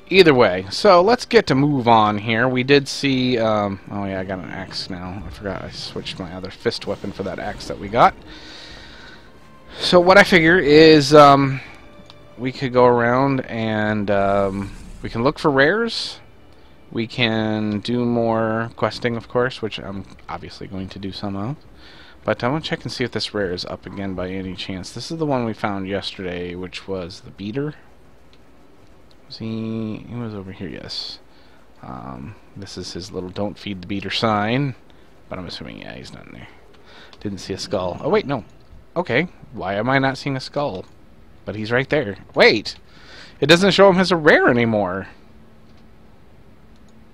Either way, so let's get to move on here. We did see, oh yeah, I got an axe now. I forgot I switched my other fist weapon for that axe that we got. So what I figure is, we could go around and, we can look for rares. We can do more questing, of course, which I'm obviously going to do some of. But I want to check and see if this rare is up again by any chance. This is the one we found yesterday, which was the beater. He was over here, yes. This is his little don't feed the beater sign. But I'm assuming, yeah, he's not in there. Didn't see a skull. Oh, wait, no. Okay, why am I not seeing a skull? But he's right there. Wait! It doesn't show him as a rare anymore.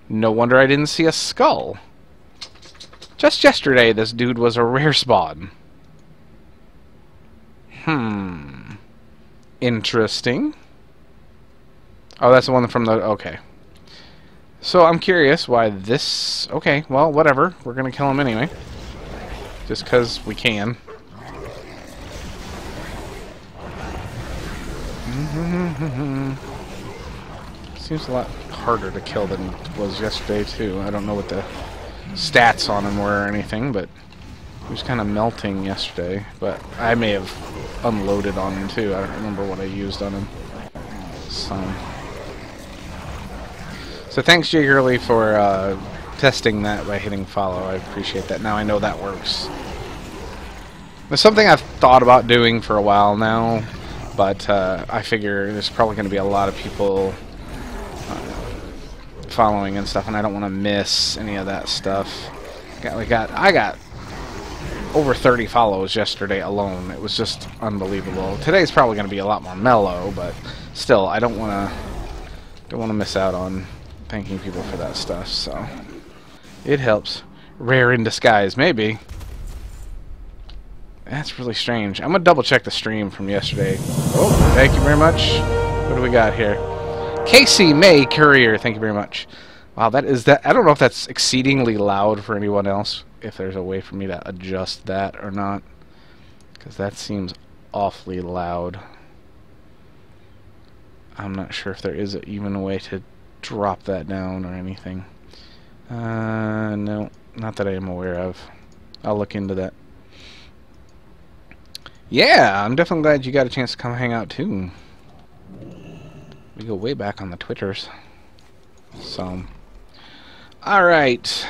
No wonder I didn't see a skull. Just yesterday, this dude was a rare spawn. Interesting. Oh, that's the one from the... Okay. So, I'm curious why this... Okay, well, whatever. We're gonna kill him anyway. Just because we can. Seems a lot harder to kill than it was yesterday, too. I don't know what the stats on him were or anything, but he was kind of melting yesterday. But I may have unloaded on him, too. I don't remember what I used on him. So thanks, Jay Gurley, for testing that by hitting follow. I appreciate that. Now I know that works. It's something I've thought about doing for a while now, but I figure there's probably going to be a lot of people following and stuff, and I don't want to miss any of that stuff. I got over 30 follows yesterday alone. It was just unbelievable. Today's probably going to be a lot more mellow, but still, I don't want to miss out on thanking people for that stuff. So it helps. Rare in disguise, maybe. That's really strange. I'm gonna double check the stream from yesterday. Oh, thank you very much. What do we got here? Casey May Courier, thank you very much. Wow, that is that. I don't know if that's exceedingly loud for anyone else. If there's a way for me to adjust that or not, because that seems awfully loud. I'm not sure if there is even a way to drop that down or anything. No, not that I am aware of. I'll look into that. Yeah, I'm definitely glad you got a chance to come hang out too. We go way back on the Twitters. So, alright.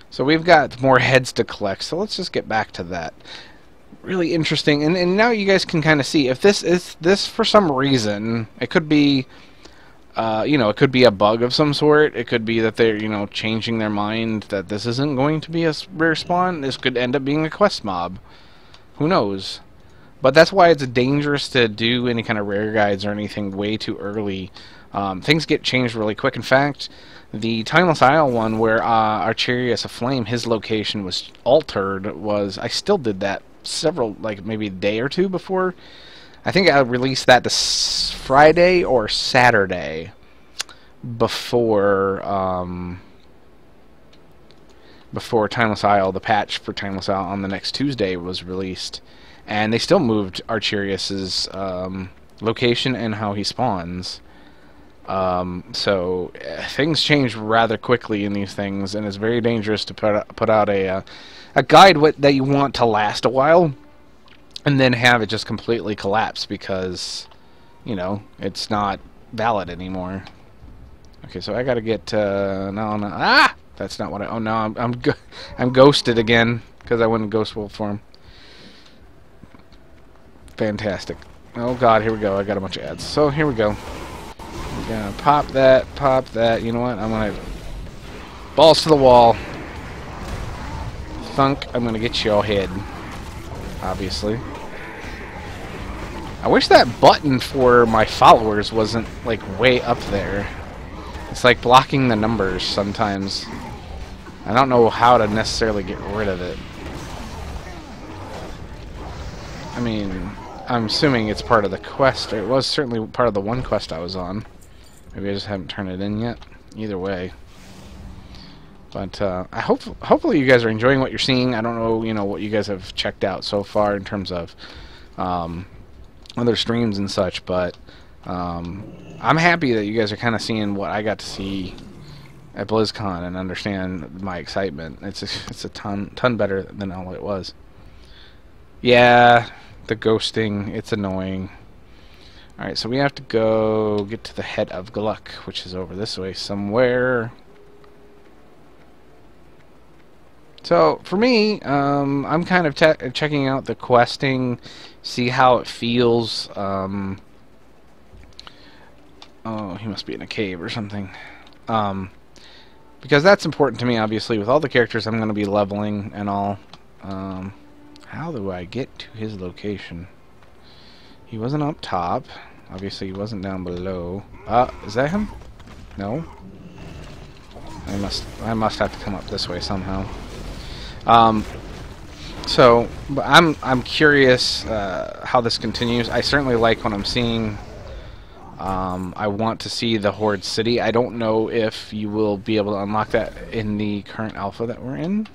So we've got more heads to collect, so let's just get back to that. Really interesting, and now you guys can kind of see, if this for some reason, it could be, you know, it could be a bug of some sort, it could be that they're, you know, changing their mind that this isn't going to be a rare spawn, this could end up being a quest mob. Who knows? But that's why it's dangerous to do any kind of rare guides or anything way too early. Things get changed really quick. In fact, the Timeless Isle one where Archerius Aflame, his location was altered, I still did that several, like maybe a day or two before. I think I released that this Friday or Saturday before Timeless Isle, the patch for Timeless Isle on the next Tuesday was released. And they still moved Archerius's location and how he spawns. So things change rather quickly in these things, and it's very dangerous to put out a guide that you want to last a while, and then have it just completely collapse because, you know, it's not valid anymore. Okay, so I gotta get no, that's not what I. Oh no, I'm ghosted again because I went in Ghost Wolf form. Fantastic. Oh god, here we go. I got a bunch of ads. So here we go. I'm gonna pop that. You know what? I'm gonna balls to the wall. Thunk. I'm gonna get you all hid. Obviously. I wish that button for my followers wasn't like way up there. It's like blocking the numbers sometimes. I don't know how to necessarily get rid of it. I mean, I'm assuming it's part of the quest. Or it was certainly part of the one quest I was on. Maybe I just haven't turned it in yet. Either way. But hopefully you guys are enjoying what you're seeing. I don't know, you know, what you guys have checked out so far in terms of other streams and such, but I'm happy that you guys are kind of seeing what I got to see at BlizzCon and understand my excitement. It's a ton better than all it was. Yeah, the ghosting, it's annoying. Alright, so we have to go get to the head of Gluck, which is over this way somewhere. So, for me, I'm kind of checking out the questing, see how it feels. Oh, he must be in a cave or something. Because that's important to me, obviously. With all the characters I'm going to be leveling and all. How do I get to his location? He wasn't up top. Obviously, he wasn't down below. Is that him? No. I must have to come up this way somehow. So I'm curious how this continues. I certainly like what I'm seeing. I want to see the Horde City. I don't know if you will be able to unlock that in the current alpha that we're in.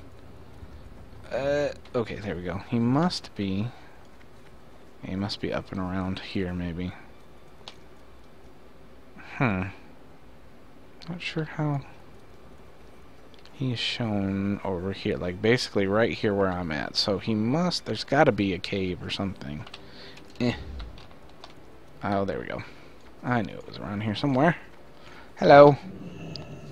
Okay, there we go. He must be up and around here, maybe. Not sure how he is shown over here. Like, basically right here where I'm at. So he must... There's got to be a cave or something. Oh, there we go. I knew it was around here somewhere. Hello.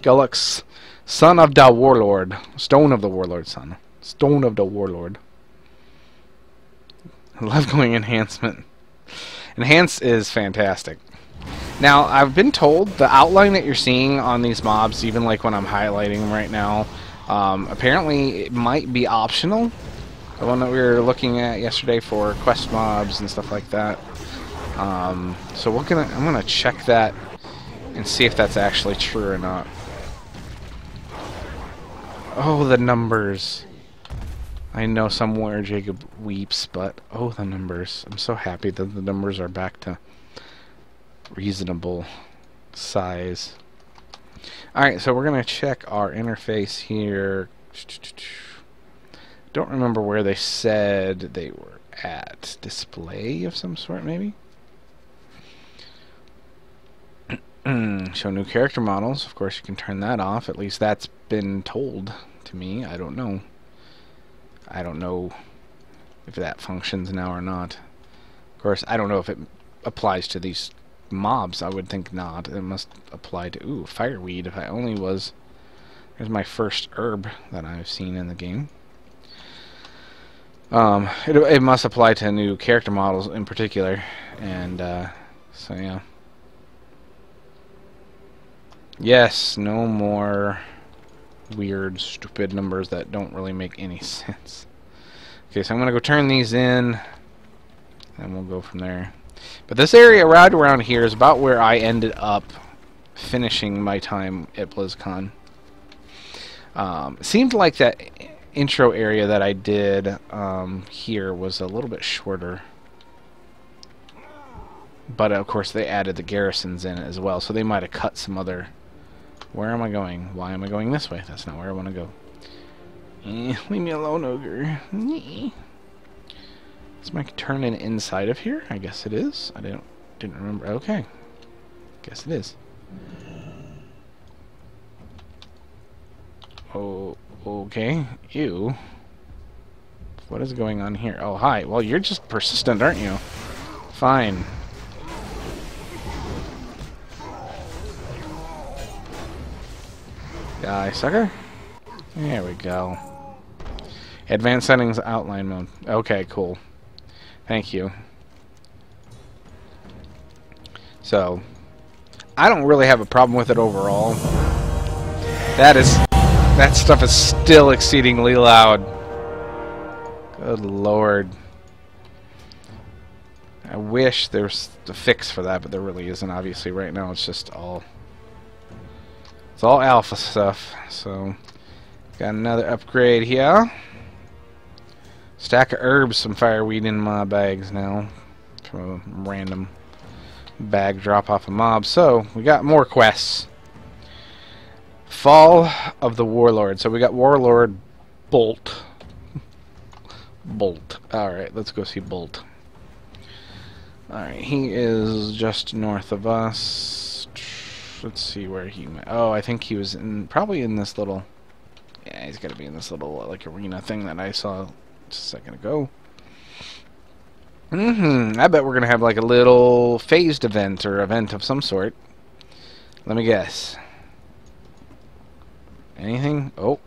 Gullux, son of the Warlord. Stone of the Warlord, son. Stone of the Warlord. I love going enhancement. Enhance is fantastic. Now, I've been told the outline that you're seeing on these mobs, even like when I'm highlighting them right now, apparently it might be optional. The one that we were looking at yesterday for quest mobs and stuff like that. So I'm gonna check that and see if that's actually true or not. Oh, the numbers. I know somewhere Jacob weeps, but oh, the numbers. I'm so happy that the numbers are back to reasonable size. Alright, so we're gonna check our interface here. Don't remember where they said they were at. Display of some sort, maybe? Show new character models. Of course, you can turn that off. At least that's been told to me. I don't know. I don't know if that functions now or not. Of course, I don't know if it applies to these mobs. I would think not. It must apply to... Ooh, fireweed. If I only was... Here's my first herb that I've seen in the game. It must apply to new character models in particular. And, so yeah. Yes, no more weird, stupid numbers that don't really make any sense. Okay, so I'm going to go turn these in, and we'll go from there. But this area right around here is about where I ended up finishing my time at BlizzCon. It seemed like that intro area that I did here was a little bit shorter. But, of course, they added the garrisons in as well, so they might have cut some other... Where am I going? Why am I going this way? That's not where I want to go. Leave me alone, ogre. Is my turning inside of here? I guess it is. I didn't remember. Okay. Guess it is. Oh, okay. Ew. What is going on here? Oh, hi. Well, you're just persistent, aren't you? Fine. Die, sucker. There we go. Advanced settings, outline mode. Okay, cool. Thank you. So, I don't really have a problem with it overall. That stuff is still exceedingly loud. Good lord. I wish there's a fix for that, but there really isn't. Obviously, right now it's just all... It's all alpha stuff, so got another upgrade here. Stack of herbs, some fireweed in my bags now from a random bag drop off a mob. So we got more quests. Fall of the Warlord. So we got Warlord Bolt. Bolt. All right, let's go see Bolt. Alright, he is just north of us. Let's see where he went. Oh, I think he was probably in this little... Yeah, he's got to be in this little, like, arena thing that I saw just a second ago. I bet we're going to have, like, a little phased event or event of some sort. Let me guess. Anything? Oh.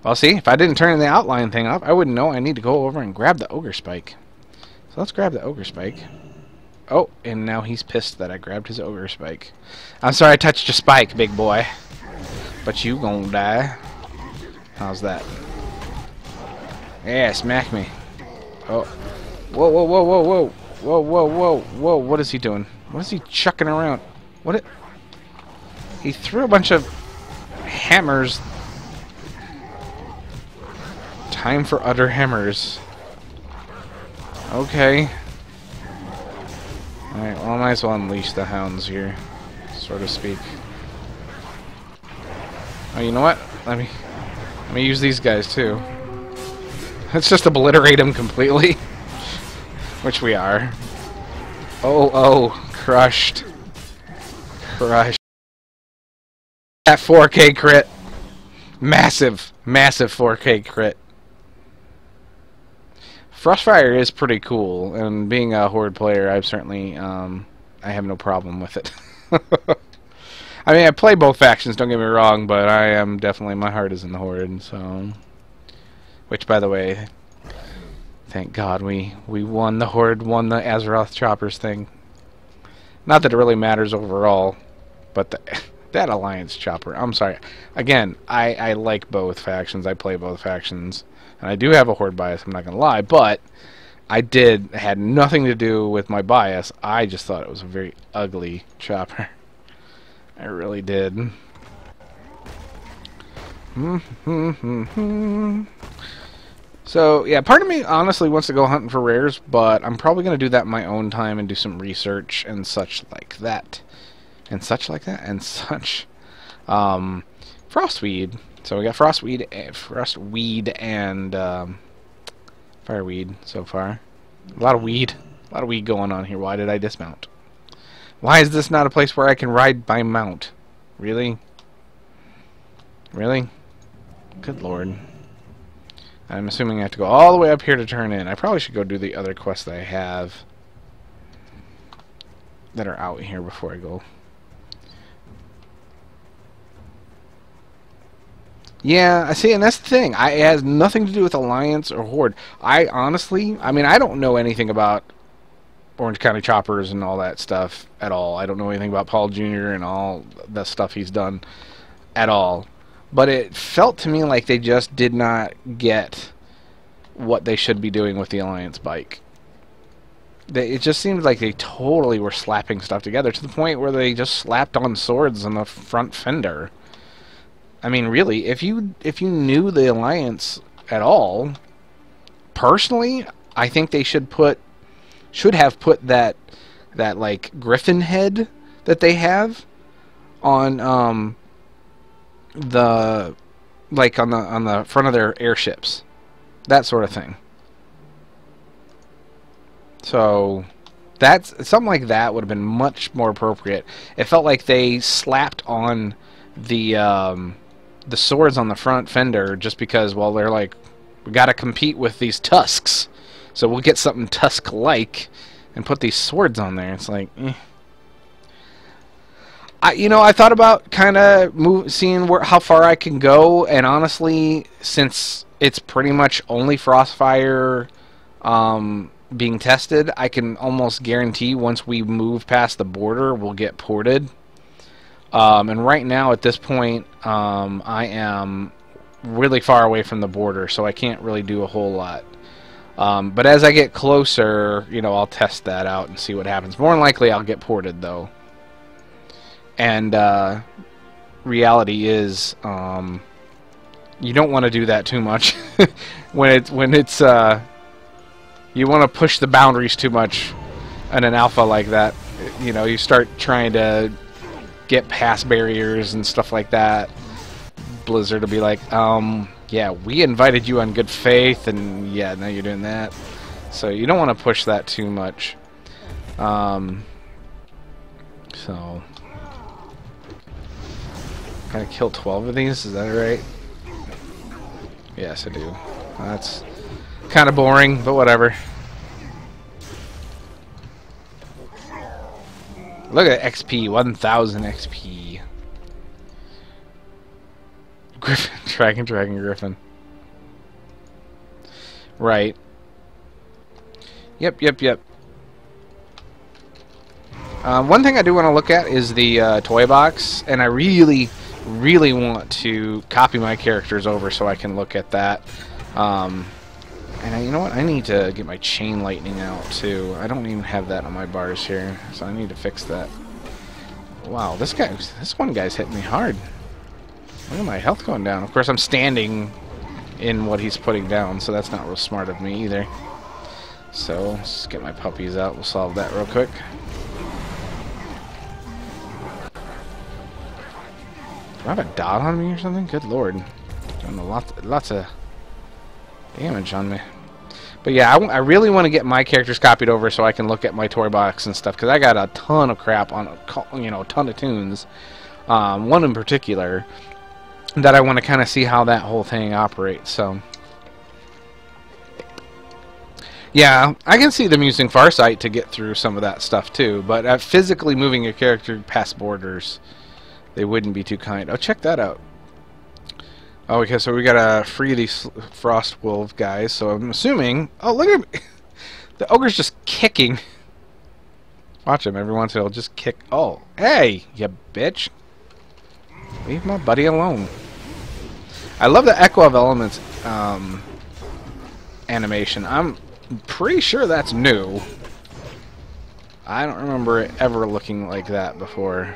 Well, see, if I didn't turn the outline thing up, I wouldn't know I need to go over and grab the ogre spike. So let's grab the ogre spike. Oh, and now he's pissed that I grabbed his ogre spike. I'm sorry I touched your spike, big boy. But you gonna die. How's that? Yeah, smack me. Oh. Whoa, whoa, whoa, whoa, whoa. Whoa, whoa, whoa, whoa. What is he doing? What is he chucking around? What it... He threw a bunch of hammers. Time for utter hammers. Okay. Alright, well, I might as well unleash the hounds here, so to speak. Oh, you know what? Let me use these guys too. Let's just obliterate them completely. Which we are. Oh, oh, crushed. Crushed. That 4K crit. Massive, massive 4K crit. Frostfire is pretty cool, and being a Horde player, I've certainly, I have no problem with it. I mean, I play both factions, don't get me wrong, but I am definitely, my heart is in the Horde, so... Which, by the way, thank God we won the Horde, won the Azeroth Choppers thing. Not that it really matters overall, but that Alliance Chopper, I'm sorry. Again, I like both factions, I play both factions. And I do have a Horde bias, I'm not going to lie, but it had nothing to do with my bias. I just thought it was a very ugly chopper. I really did. So, yeah, part of me honestly wants to go hunting for rares, but I'm probably going to do that in my own time and do some research and such like that. And such like that, and such. Frostweed. So we got frostweed and fireweed so far. A lot of weed going on here. Why did I dismount? Why is this not a place where I can ride by mount? Really? Really? Good lord. I'm assuming I have to go all the way up here to turn in. I probably should go do the other quests that I have that are out here before I go. Yeah, I see, and that's the thing. It has nothing to do with Alliance or Horde. I honestly, I mean, I don't know anything about Orange County Choppers and all that stuff at all. I don't know anything about Paul Jr. and all the stuff he's done at all. But it felt to me like they just did not get what they should be doing with the Alliance bike. It just seemed like they totally were slapping stuff together to the point where they just slapped on swords on the front fender. I mean, really, if you knew the Alliance at all, personally, I think they should have put that like griffin head that they have on on the front of their airships, that sort of thing. So that's something like that would have been much more appropriate. It felt like they slapped on the swords on the front fender just because, well, they're like, we got to compete with these tusks, so we'll get something tusk-like and put these swords on there. It's like, eh. I thought about kind of seeing how far I can go, and honestly, since it's pretty much only Frostfire being tested, I can almost guarantee once we move past the border, we'll get ported. And right now, at this point, I am really far away from the border, so I can't really do a whole lot. But as I get closer, I'll test that out and see what happens. More than likely, I'll get ported, though. And reality is, you don't want to do that too much. when it's you want to push the boundaries too much in an alpha like that. You start trying to get past barriers and stuff like that. Blizzard will be like, yeah, we invited you on good faith, and yeah, now you're doing that. So you don't want to push that too much. So gotta kill 12 of these, is that right? Yes, I do. That's kind of boring, but whatever. Look at XP, 1000 XP. Griffin, Dragon Griffin. Right. Yep. One thing I do want to look at is the toy box, and I really want to copy my characters over so I can look at that. And you know what? I need to get my chain lightning out too. I don't even have that on my bars here, so I need to fix that. Wow, this one guy's hitting me hard. Look at my health going down. Of course, I'm standing in what he's putting down, so that's not real smart of me either. So let's get my puppies out. We'll solve that real quick. Do I have a dot on me or something? Good lord. Doing lots of damage on me. But yeah, I really want to get my characters copied over so I can look at my toy box and stuff, because I got a ton of crap on, you know, a ton of tunes. One in particular that I want to kind of see how that whole thing operates. So yeah, I can see them using Farsight to get through some of that stuff too, but physically moving your character past borders, they wouldn't be too kind. Oh, check that out. Oh, okay, so we gotta free these Frost Wolf guys, so I'm assuming... Oh, look at me! The ogre's just kicking. Watch him, every once in a while, just kick... Oh, hey, you bitch! Leave my buddy alone. I love the Echo of Elements animation. I'm pretty sure that's new. I don't remember it ever looking like that before.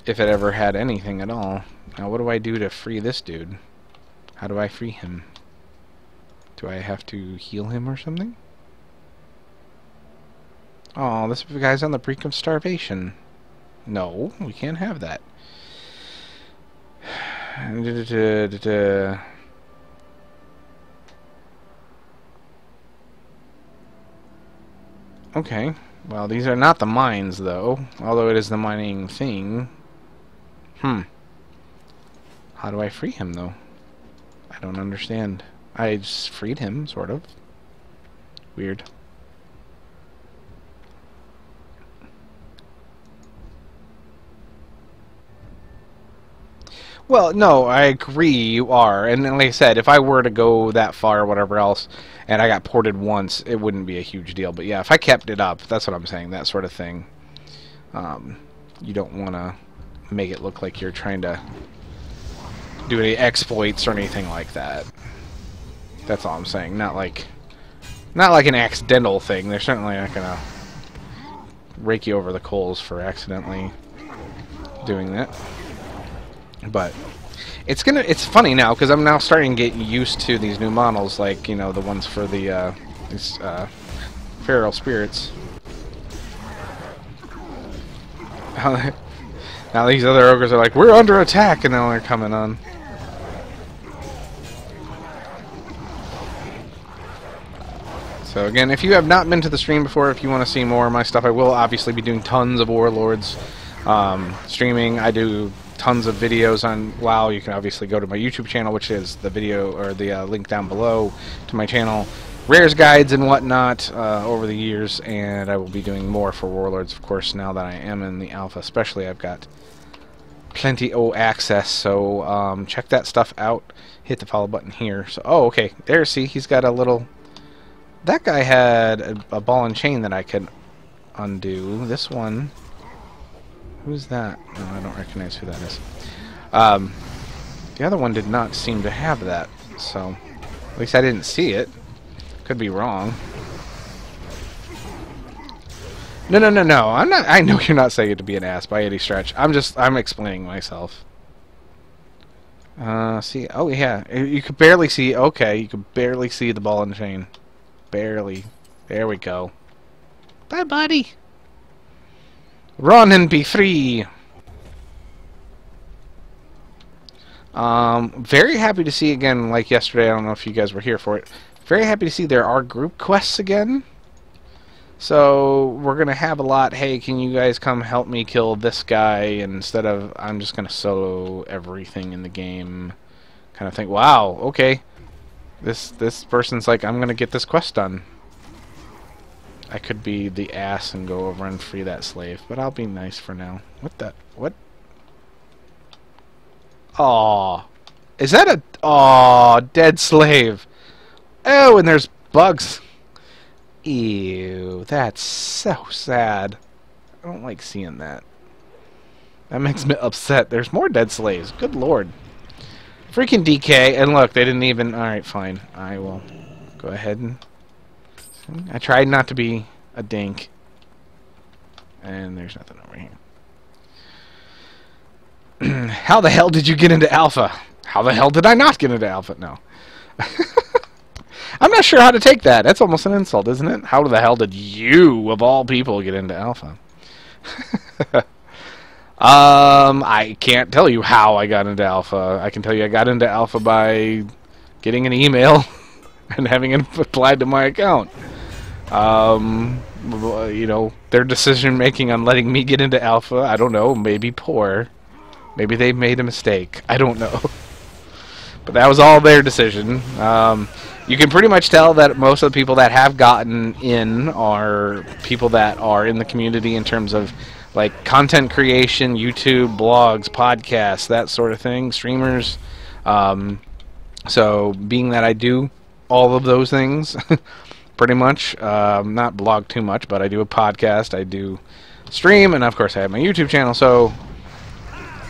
If it ever had anything at all. Now what do I do to free this dude? How do I free him? Do I have to heal him or something? Oh, this guy's on the brink of starvation. No, we can't have that. Okay, well these are not the mines though, although it is the mining thing. How do I free him, though? I don't understand. I just freed him, sort of. Weird. Well, no, I agree you are. And like I said, if I were to go that far or whatever else, and I got ported once, it wouldn't be a huge deal. But yeah, if I kept it up, that's what I'm saying, that sort of thing. You don't want to make it look like you're trying to do any exploits or anything like that. That's all I'm saying. Not like an accidental thing. They're certainly not gonna rake you over the coals for accidentally doing that. But it's funny now because I'm now starting to get used to these new models, like, you know, the ones for the these feral spirits. Now these other ogres are like, we're under attack, and now they're coming on. So again, if you have not been to the stream before, if you want to see more of my stuff, I will obviously be doing tons of Warlords streaming. I do tons of videos on WoW. You can obviously go to my YouTube channel, which is the video or the link down below to my channel. Rares guides and whatnot over the years, and I will be doing more for Warlords, of course, now that I am in the alpha. Especially, I've got plenty of access, so check that stuff out. Hit the follow button here. So, oh, okay, there. See, he's got a little. That guy had a ball and chain that I could undo. This one, who's that? No, I don't recognize who that is. The other one did not seem to have that, so at least I didn't see it. Could be wrong. No. I'm not. I know you're not saying it to be an ass by any stretch. I'm explaining myself. See. Oh yeah, you could barely see. Okay, you could barely see the ball and chain. Barely. There we go. Bye, buddy. Run and be free. Very happy to see again, like yesterday. I don't know if you guys were here for it. Very happy to see there are group quests again. So we're going to have a lot, hey, can you guys come help me kill this guy, instead of I'm just going to solo everything in the game kind of thing. Wow, okay. This person's like, I'm going to get this quest done. I could be the ass and go over and free that slave, but I'll be nice for now. What the? What? Aw. Is that a... Aw, dead slave. Oh, and there's bugs. Ew, that's so sad. I don't like seeing that. That makes me upset. There's more dead slaves. Good lord. Freaking DK. And look, they didn't even... Alright, fine. I will go ahead and... I tried not to be a dink. And there's nothing over here. How the hell did you get into Alpha? How the hell did I not get into Alpha? No. I'm not sure how to take that. That's almost an insult, isn't it? How the hell did you, of all people, get into Alpha? I can't tell you how I got into Alpha. I can tell you I got into Alpha by getting an email and having it applied to my account. You know, their decision making on letting me get into Alpha, I don't know, maybe poor. Maybe they made a mistake. I don't know. But that was all their decision. You can pretty much tell that most of the people that have gotten in are people that are in the community in terms of like content creation, YouTube, blogs, podcasts, that sort of thing, streamers. So being that I do all of those things, pretty much, not blog too much, but I do a podcast, I do stream, and of course I have my YouTube channel, so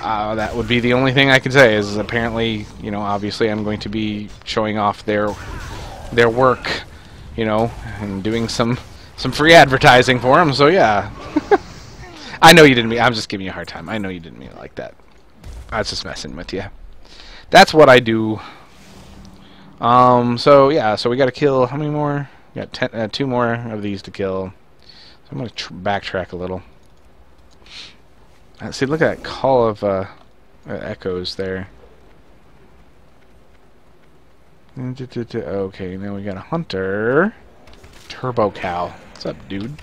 that would be the only thing I could say is apparently, you know, obviously I'm going to be showing off their work, you know, and doing some free advertising for them, so yeah. I know you didn't mean, I'm just giving you a hard time. I know you didn't mean it like that. I was just messing with you. That's what I do. So yeah, so we got to kill, how many more? We got 2 more of these to kill. So I'm going to backtrack a little. See, look at that call of echoes there. Okay, now we got a hunter. Turbo cow. What's up, dude?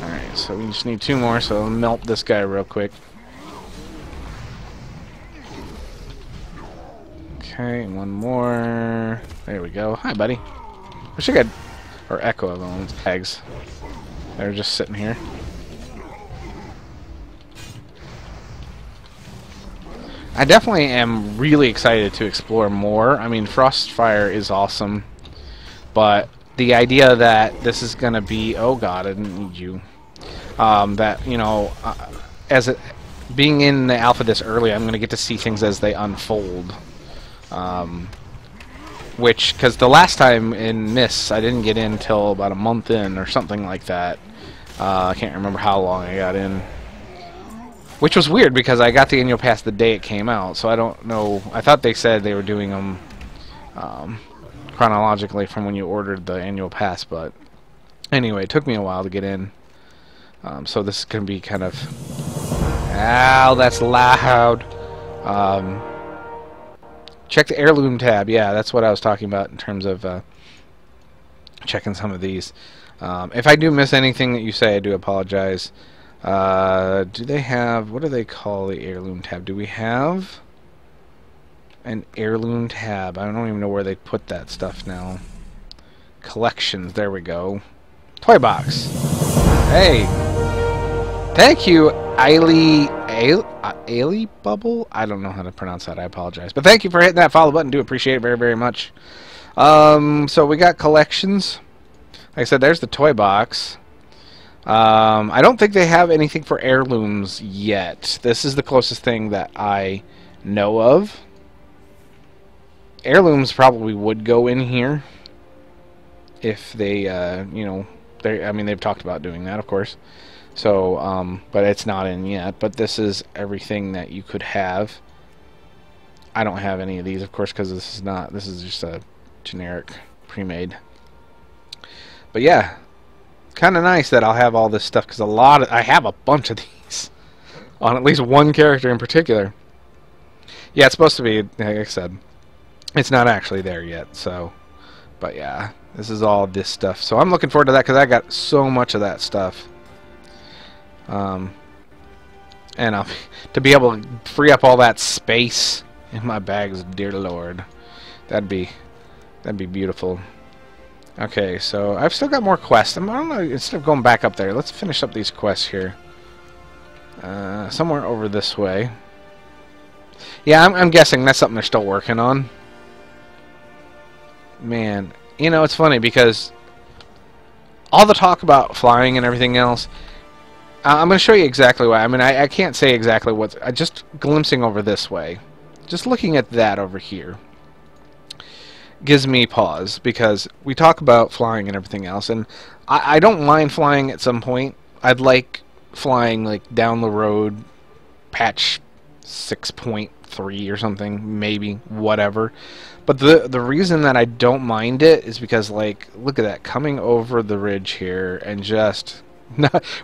Alright, so we just need 2 more, so I'll melt this guy real quick. Okay, 1 more. There we go. Hi, buddy. Wish I could... Or echo of them. Tags. They're just sitting here. I definitely am really excited to explore more. I mean, Frostfire is awesome, but the idea that this is going to be... Oh god, I didn't need you. That, you know, being in the alpha this early, I'm going to get to see things as they unfold. Because the last time in Miss, I didn't get in until about a month in or something like that. I can't remember how long I got in. Which was weird because I got the annual pass the day it came out, so I don't know. I thought they said they were doing them chronologically from when you ordered the annual pass, but anyway, it took me a while to get in. So this is going to be kind of... Ow, that's loud. Check the heirloom tab. Yeah, that's what I was talking about in terms of checking some of these. If I do miss anything that you say, I do apologize. Do they have... What do they call the heirloom tab? Do we have an heirloom tab? I don't even know where they put that stuff now. Collections. There we go. Toy box. Hey. Thank you, Ailey Bubble? I don't know how to pronounce that. I apologize. But thank you for hitting that follow button. Do appreciate it very, very much. So we got collections. Like I said, there's the toy box. I don't think they have anything for heirlooms yet. This is the closest thing that I know of. Heirlooms probably would go in here if they, you know, I mean, they've talked about doing that, of course. So, but it's not in yet. But this is everything that you could have. I don't have any of these, of course, because this is just a generic pre-made. But yeah, kind of nice that I'll have all this stuff because I have a bunch of these on at least one character in particular. Yeah, it's supposed to be, like I said, it's not actually there yet, so But yeah, this is all this stuff. So I'm looking forward to that because I got so much of that stuff. And to be able to free up all that space in my bags, dear Lord, that'd be beautiful. Okay, so I've still got more quests. I don't know. Instead of going back up there, let's finish up these quests here. Somewhere over this way. Yeah, I'm guessing that's something they're still working on. Man, you know, it's funny because all the talk about flying and everything else, I'm going to show you exactly why. I mean, I can't say exactly what's... just glimpsing over this way. Just looking at that over here gives me pause, because we talk about flying and everything else, and I don't mind flying at some point. I'd like flying, like, down the road, patch 6.3 or something, maybe, whatever. But the reason that I don't mind it is because, like, look at that, coming over the ridge here, and just...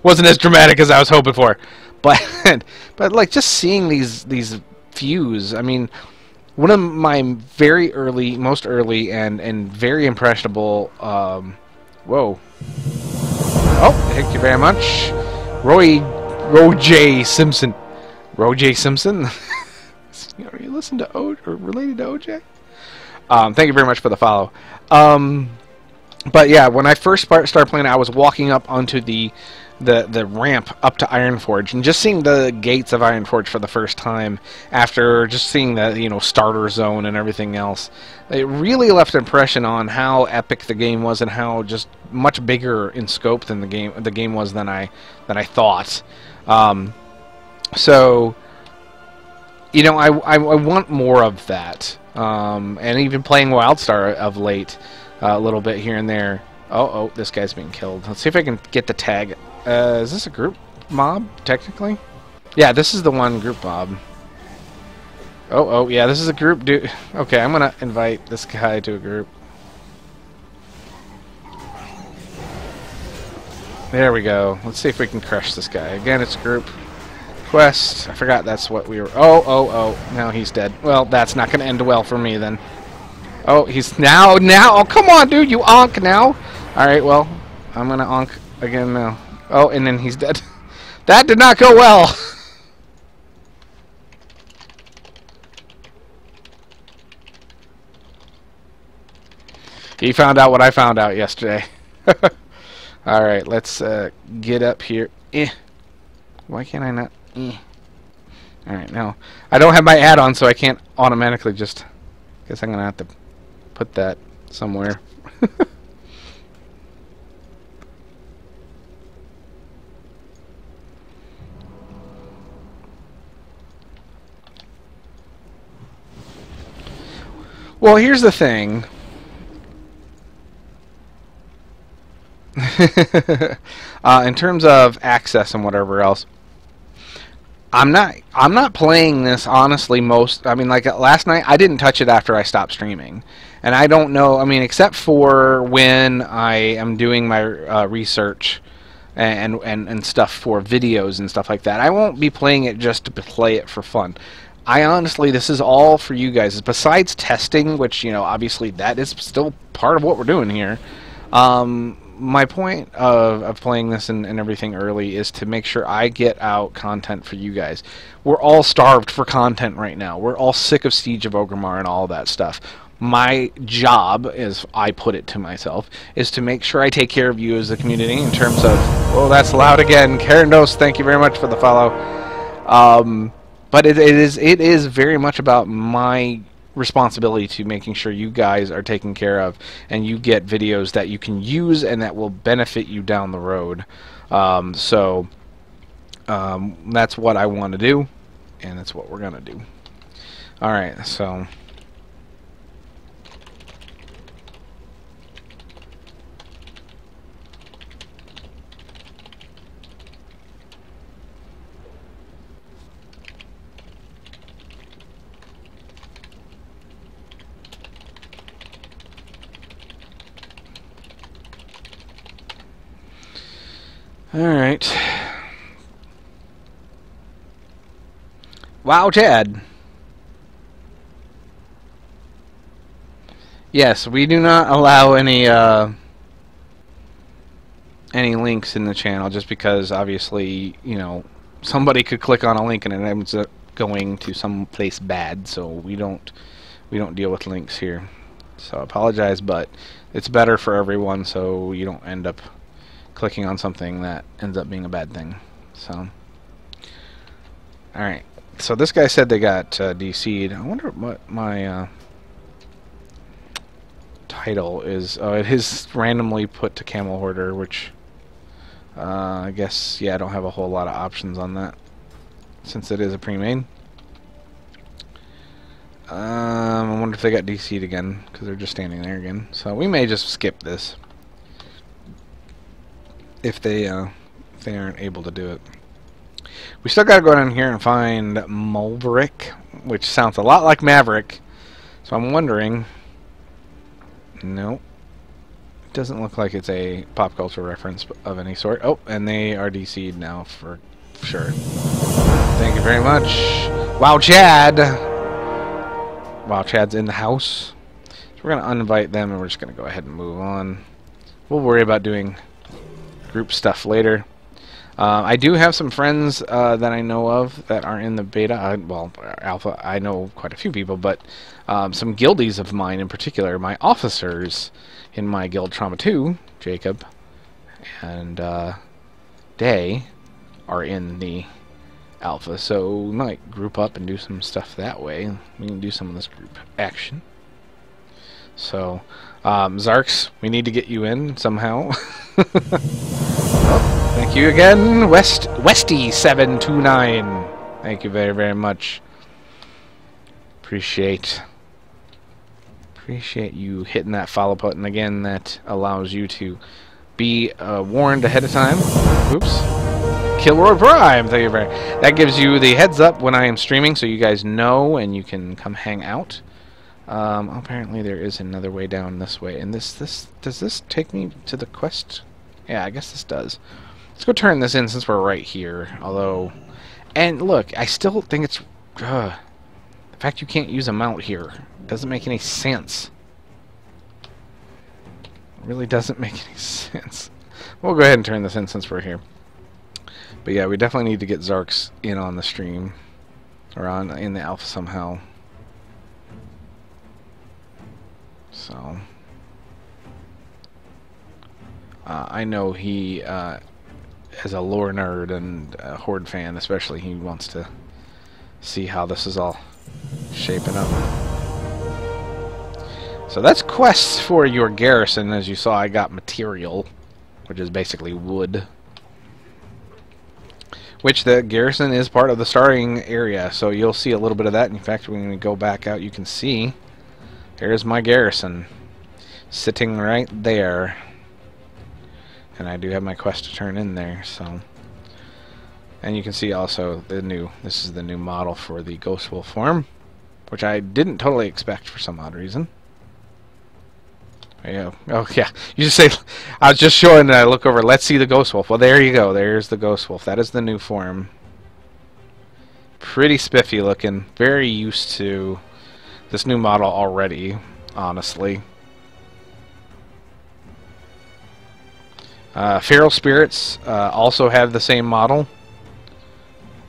wasn't as dramatic as I was hoping for, but like, just seeing these views, I mean, one of my most early and very impressionable, whoa, oh, thank you very much, Roy Simpson. Are you listening to or related to OJ? Thank you very much for the follow. But yeah, when I first started playing, I was walking up onto the ramp up to Ironforge, and just seeing the gates of Ironforge for the first time, after just seeing the, you know, starter zone and everything else, it really left an impression on how epic the game was, and how just much bigger in scope than the game was than I thought. So, you know, I want more of that, and even playing WildStar of late. A little bit here and there. Oh, this guy's being killed. Let's see if I can get the tag. Is this a group mob, technically? Yeah, this is the one group mob. Oh, yeah, this is a group dude. Okay, I'm gonna invite this guy to a group. There we go. Let's see if we can crush this guy. Again, it's group quest. I forgot that's what we were... Oh, now he's dead. Well, that's not gonna end well for me, then. Oh, he's now. Oh, come on, dude, you onk now. All right, well, I'm gonna onk again now. Oh, and then he's dead. That did not go well. He found out what I found out yesterday. All right, let's get up here. Why can't I not? All right, now I don't have my add-on, so I can't automatically just. Guess I'm gonna have to put that somewhere. Well, here's the thing. In terms of access and whatever else, I'm not playing this, honestly. I mean, like last night, I didn't touch it after I stopped streaming, and I don't know. I mean, except for when I am doing my research and stuff for videos and stuff like that, I won't be playing it just to play it for fun. I honestly, this is all for you guys. Besides testing, which, you know, obviously that is still part of what we're doing here. My point of playing this and everything early is to make sure I get out content for you guys. We're all starved for content right now. We're all sick of Siege of Orgrimmar and all that stuff. My job, as I put it to myself, is to make sure I take care of you as a community in terms of... Oh, that's loud again. Karen Dose, thank you very much for the follow. But it is very much about my responsibility to making sure you guys are taken care of and you get videos that you can use and that will benefit you down the road. So that's what I want to do, and that's what we're going to do. Alright, so... Alright. Wow, Chad. Yes, we do not allow any links in the channel, just because obviously, you know, somebody could click on a link and it ends up going to some place bad. So we don't deal with links here. So I apologize, but it's better for everyone, so you don't end up clicking on something that ends up being a bad thing. So, all right. So this guy said they got DC'd. I wonder what my title is. Oh, it is randomly put to Camel Hoarder, which I guess, yeah, I don't have a whole lot of options on that since it is a pre-made. I wonder if they got DC'd again, because they're just standing there again. So we may just skip this if they aren't able to do it. We still got to go down here and find Mulverick, which sounds a lot like Maverick. So I'm wondering. Nope. It doesn't look like it's a pop culture reference of any sort. Oh, and they are DC'd now for sure. Thank you very much. Wow, Chad! Wow, Chad's in the house. So we're going to uninvite them, and we're just going to go ahead and move on. We'll worry about doing group stuff later. I do have some friends that I know of that are in the beta. Well, alpha, I know quite a few people, but some guildies of mine in particular, my officers in my guild Trauma 2, Jacob and Day, are in the alpha, so we might group up and do some stuff that way. We can do some of this group action. So, Zarks, we need to get you in somehow. Oh, thank you again, Westy729. Thank you very, very much. Appreciate you hitting that follow button again. That allows you to be warned ahead of time. Oops. Kilroy Prime, thank you very much. That gives you the heads up when I am streaming, so you guys know and you can come hang out. Apparently there is another way down this way, and does this take me to the quest? Yeah, I guess this does. Let's go turn this in since we're right here. Although, and look, I still think it's the fact you can't use a mount here doesn't make any sense. It really doesn't make any sense. We'll go ahead and turn this in since we're here. But yeah, we definitely need to get Zarks in on the stream, or in the alpha somehow. So I know he, as a lore nerd and a Horde fan especially, he wants to see how this is all shaping up. So that's quests for your garrison. As you saw, I got material, which is basically wood. Which the garrison is part of the starting area, so you'll see a little bit of that. In fact, when we go back out, you can see there's my garrison sitting right there. And I do have my quest to turn in there, so. And you can see also this is the new model for the Ghost Wolf form, which I didn't totally expect for some odd reason. Yeah. Oh, yeah. You just say, I was just showing that I look over, let's see the Ghost Wolf. Well, there you go. There's the Ghost Wolf. That is the new form. Pretty spiffy looking. Very used to this new model already, honestly. Feral Spirits also have the same model,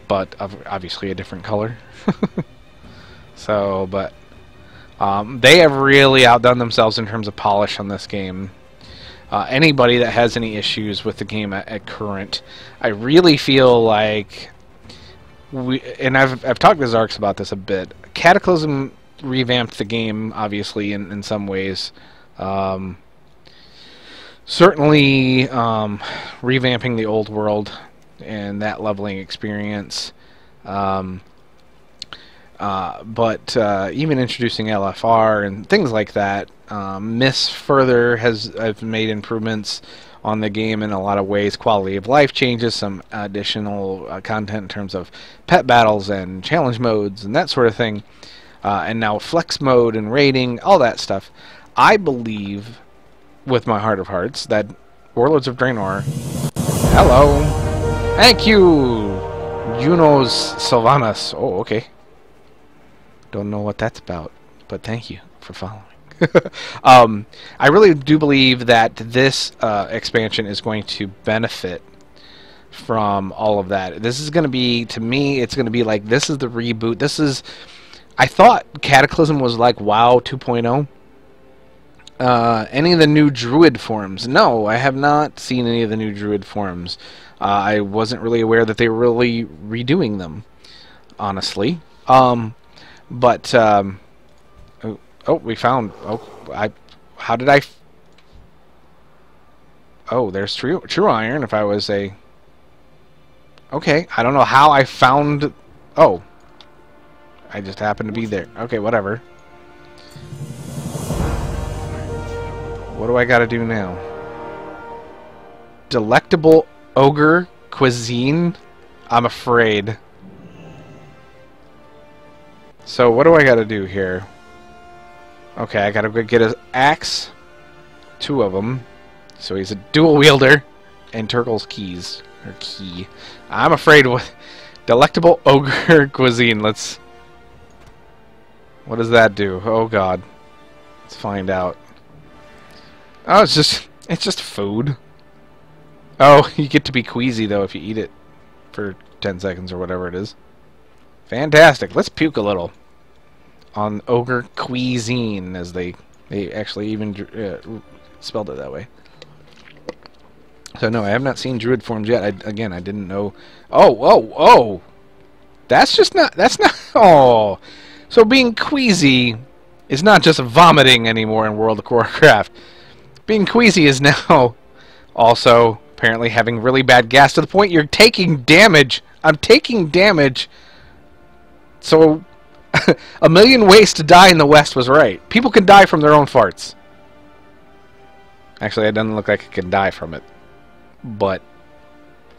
but obviously a different color. So, but they have really outdone themselves in terms of polish on this game. Anybody that has any issues with the game at current, I really feel like and I've talked to Zarks about this a bit. Cataclysm revamped the game, obviously, in some ways. Certainly revamping the old world and that leveling experience. But even introducing LFR and things like that, Miss further has made improvements on the game in a lot of ways. Quality of life changes, some additional content in terms of pet battles and challenge modes and that sort of thing. And now flex mode and raiding, all that stuff. I believe, with my heart of hearts, that Warlords of Draenor... Hello! Thank you! Junos Sylvanas. Oh, okay. Don't know what that's about, but thank you for following. I really do believe that this expansion is going to benefit from all of that. This is going to be, to me, it's going to be like, this is the reboot. This is, I thought Cataclysm was like WoW 2.0. Any of the new Druid forms? No, I have not seen any of the new Druid forms. I wasn't really aware that they were really redoing them, honestly. But we found. How did I? There's true iron. If I was a. Okay, I don't know how I found. Oh, I just happened to be there. Okay, whatever. What do I gotta do now? Delectable ogre cuisine? I'm afraid. So what do I gotta do here? Okay, I gotta go get his axe. 2 of them. So he's a dual wielder. And Turkle's keys. Or key. I'm afraid what... Delectable ogre cuisine. Let's... What does that do? Oh god. Let's find out. Oh, it's just food. Oh, you get to be queasy though if you eat it for 10 seconds or whatever it is. Fantastic. Let's puke a little on ogre cuisine, as they actually even spelled it that way. So no, I have not seen druid forms yet. I didn't know. Oh! That's not. Oh, so being queasy is not just vomiting anymore in World of Warcraft. Being queasy is now also apparently having really bad gas to the point you're taking damage. I'm taking damage. So, 1,000,000 ways to die in the West was right. People can die from their own farts. Actually, it doesn't look like I can die from it. But,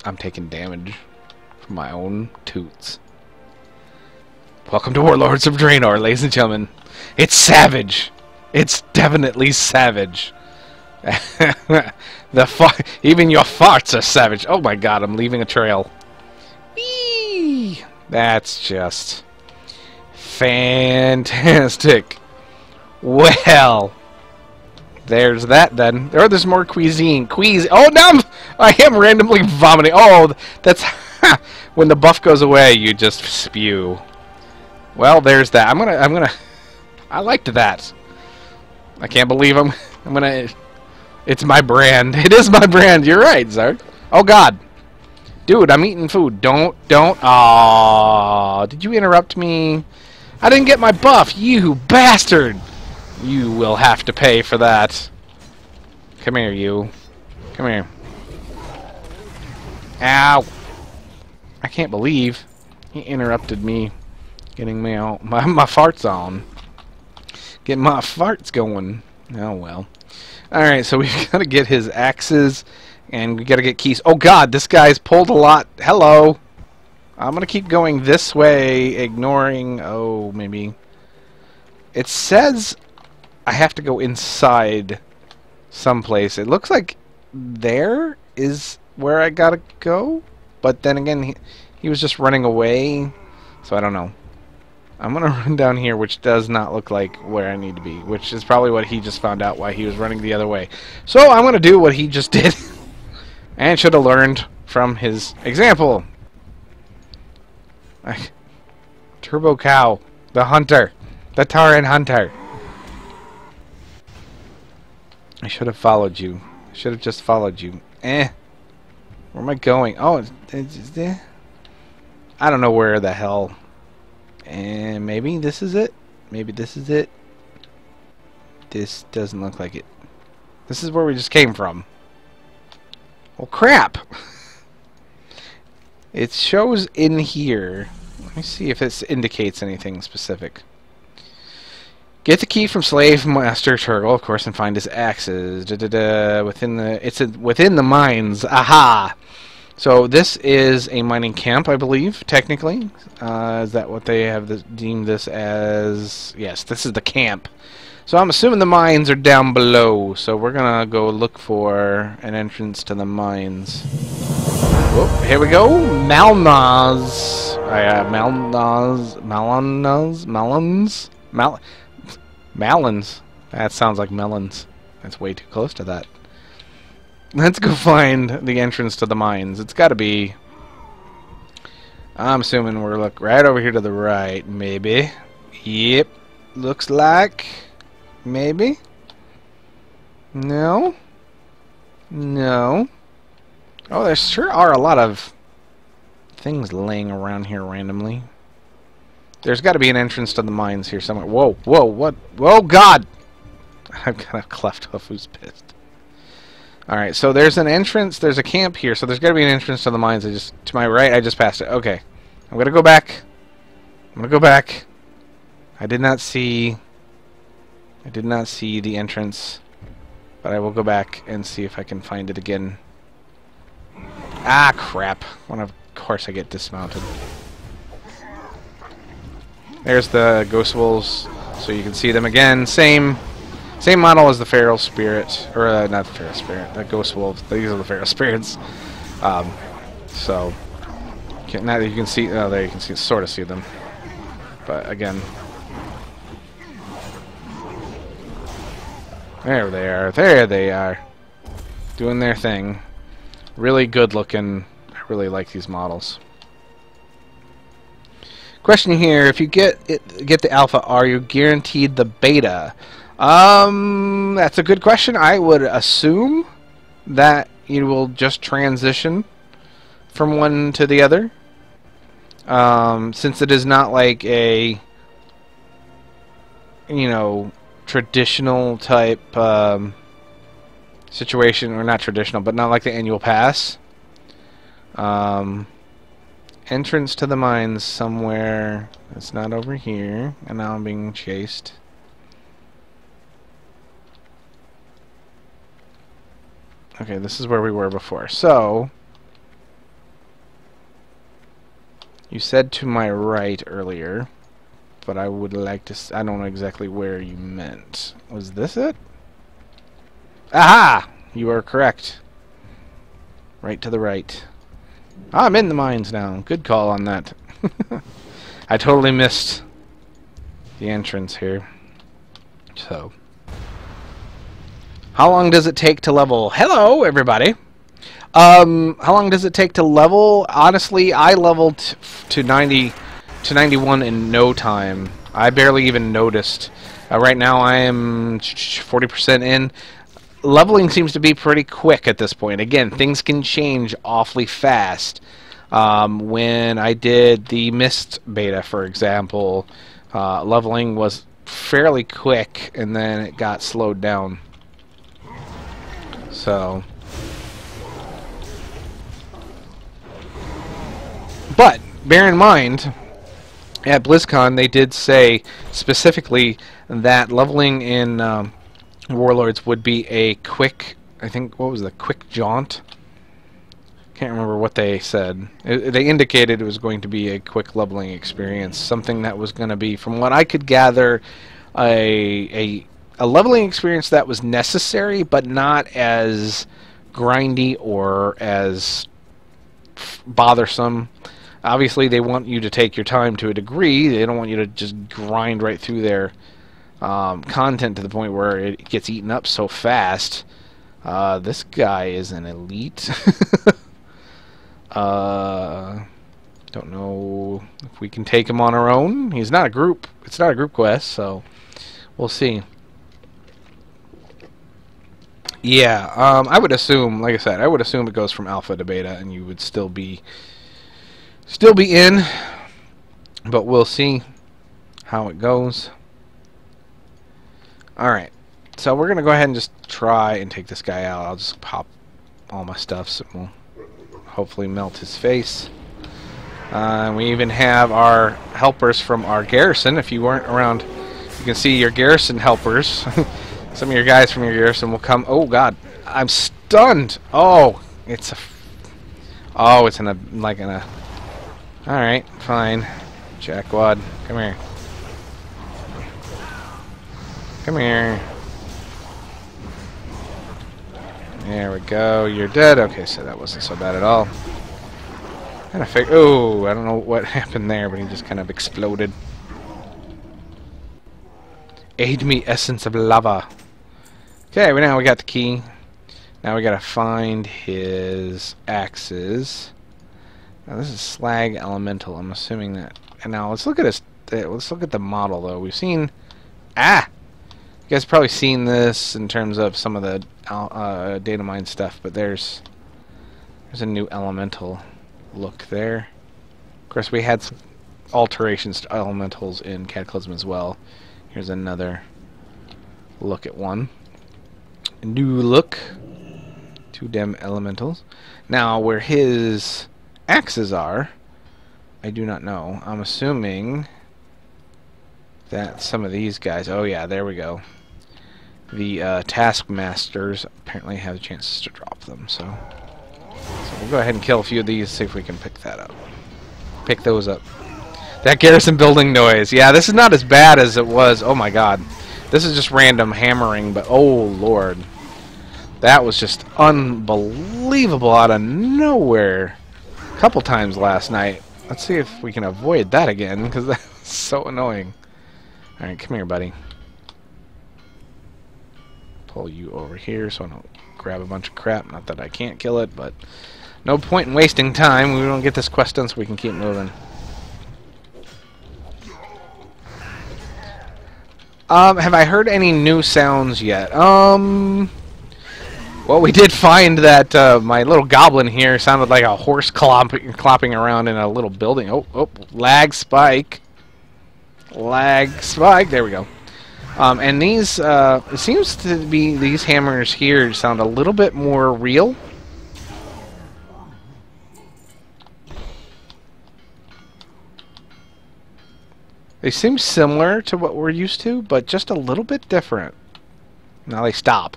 I'm taking damage from my own toots. Welcome to Warlords of Draenor, ladies and gentlemen. It's savage. It's definitely savage. Even your farts are savage. Oh my god, I'm leaving a trail. Whee! That's just fantastic. Well, there's that then. There's more cuisine. Oh, now I am randomly vomiting. Oh, that's when the buff goes away, you just spew. Well, there's that. I liked that. I can't believe I'm gonna. It's my brand. It is my brand. You're right, Zark. Oh god, dude, I'm eating food. Don't. Aww, did you interrupt me? I didn't get my buff. You bastard. You will have to pay for that. Come here, you. Come here. Ow. I can't believe he interrupted me getting my farts on. Getting my farts going. Oh, well. Alright, so we've got to get his axes, and we got to get keys. Oh, God, this guy's pulled a lot. Hello. I'm going to keep going this way, ignoring... Oh, maybe... It says I have to go inside someplace. It looks like there is where I got to go, but then again, he was just running away, so I don't know. I'm going to run down here, which does not look like where I need to be, which is probably what he just found out, why he was running the other way. So I'm going to do what he just did, and should have learned from his example. Turbo Cow, the hunter, the Tauren hunter. I should have followed you. I should have just followed you. Where am I going? Oh, it's I don't know where the hell. And maybe this is it. Maybe this is it. This doesn't look like it. This is where we just came from. Well, crap. It shows in here. Let me see if this indicates anything specific. Get the key from Slave Master Turtle, of course, and find his axes. Within the mines. Aha! So this is a mining camp, I believe, technically. Is that what they have deemed this as? Yes, this is the camp. So I'm assuming the mines are down below. So we're gonna go look for an entrance to the mines. Whoop, here we go. Malnaz. Malnaz. That sounds like melons. That's way too close to that. Let's go find the entrance to the mines. It's got to be... I'm assuming we're look right over here to the right, maybe. Yep. Looks like... Maybe? No? No. Oh, there sure are a lot of things laying around here randomly. There's got to be an entrance to the mines here somewhere. Whoa, whoa, what? Whoa, God! I've got a cleft hoof who's pissed. Alright, so there's an entrance, there's a camp here, so there's got to be an entrance to the mines. To my right, I just passed it. Okay. I'm going to go back. I'm going to go back. I did not see the entrance, but I will go back and see if I can find it again. Ah, crap. Of course I get dismounted. There's the ghost wolves, so you can see them again. Same model as the feral spirit, or not the feral spirit, the ghost wolves. These are the feral spirits. So now that you can see, oh, there you can see, sort of see them. But again, there they are. There they are, doing their thing. Really good looking. I really like these models. Question here: if you get the alpha, are you guaranteed the beta? That's a good question. I would assume that you will just transition from one to the other, since it is not like a, you know, traditional type situation, or not traditional, but not like the annual pass. Entrance to the mines somewhere. It's not over here, and now I'm being chased. Okay, this is where we were before. So, you said to my right earlier, but I would like to... I don't know exactly where you meant. Was this it? Aha! You are correct. Right to the right. I'm in the mines now. Good call on that. I totally missed the entrance here. So, how long does it take to level? Hello, everybody. How long does it take to level? Honestly, I leveled to 90 to 91 in no time. I barely even noticed. Right now, I am 40% in. Leveling seems to be pretty quick at this point. Again, things can change awfully fast. When I did the Mist beta, for example, leveling was fairly quick, and then it got slowed down. So, but bear in mind, at BlizzCon they did say specifically that leveling in Warlords would be a quick, I think, what was the quick jaunt? Can't remember what they said. They indicated it was going to be a quick leveling experience, something that was going to be, from what I could gather, a leveling experience that was necessary, but not as grindy or as bothersome. Obviously, they want you to take your time to a degree. They don't want you to just grind right through their content to the point where it gets eaten up so fast. This guy is an elite. Don't know if we can take him on our own. He's not a group. It's not a group quest, so we'll see. Yeah, I would assume, like I said, I would assume it goes from alpha to beta, and you would still be in. But we'll see how it goes. Alright, so we're going to go ahead and just try and take this guy out. I'll just pop all my stuff, so we'll hopefully melt his face. We even have our helpers from our garrison. If you weren't around, you can see your garrison helpers. Some of your guys from your garrison will come. Oh, God. I'm stunned. Oh, it's a... Oh, it's in a... like in a... Alright, fine. Jackwad, come here. Come here. There we go. You're dead. Okay, so that wasn't so bad at all. And I figure... Oh, I don't know what happened there, but he just kind of exploded. Aid me, essence of lava. Okay, now we got the key. Now we gotta find his axes. Now this is slag elemental. I'm assuming that. And now let's look at his. Let's look at the model though. We've seen. Ah, you guys have probably seen this in terms of some of the data mine stuff, but there's a new elemental look there. Of course, we had some alterations to elementals in Cataclysm as well. Here's another look at one. A new look. 2 dem elementals. Now, where his axes are, I do not know. I'm assuming that some of these guys... Oh, yeah, there we go. The taskmasters apparently have chances to drop them, so we'll go ahead and kill a few of these, see if we can pick that up. Pick those up. That garrison building noise. Yeah, this is not as bad as it was. Oh, my God. This is just random hammering, but oh, Lord. That was just unbelievable out of nowhere. A couple times last night. Let's see if we can avoid that again, because that was so annoying. Alright, come here, buddy. Pull you over here so I don't grab a bunch of crap. Not that I can't kill it, but no point in wasting time. We don't get this quest done so we can keep moving. Have I heard any new sounds yet? Well, we did find that my little goblin here sounded like a horse clopping around in a little building. Oh, lag spike. Lag spike. There we go. And these, it seems to be these hammers here sound a little bit more real. They seem similar to what we're used to, but just a little bit different. Now they stop.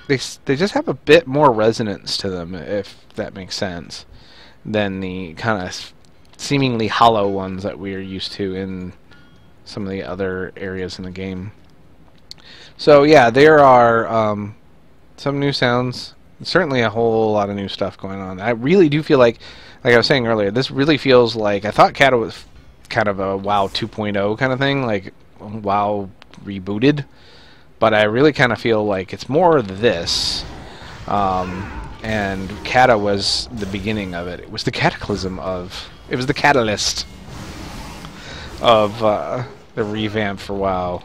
They just have a bit more resonance to them, if that makes sense, than the kind of seemingly hollow ones that we are used to in some of the other areas in the game. So yeah, there are some new sounds. Certainly a whole lot of new stuff going on. I really do feel like I was saying earlier, this really feels like, I thought Cata was kind of a WoW 2.0 kind of thing, like WoW rebooted. But I really kind of feel like it's more this, and Cata was the beginning of it. It was the cataclysm of... It was the catalyst of the revamp for WoW.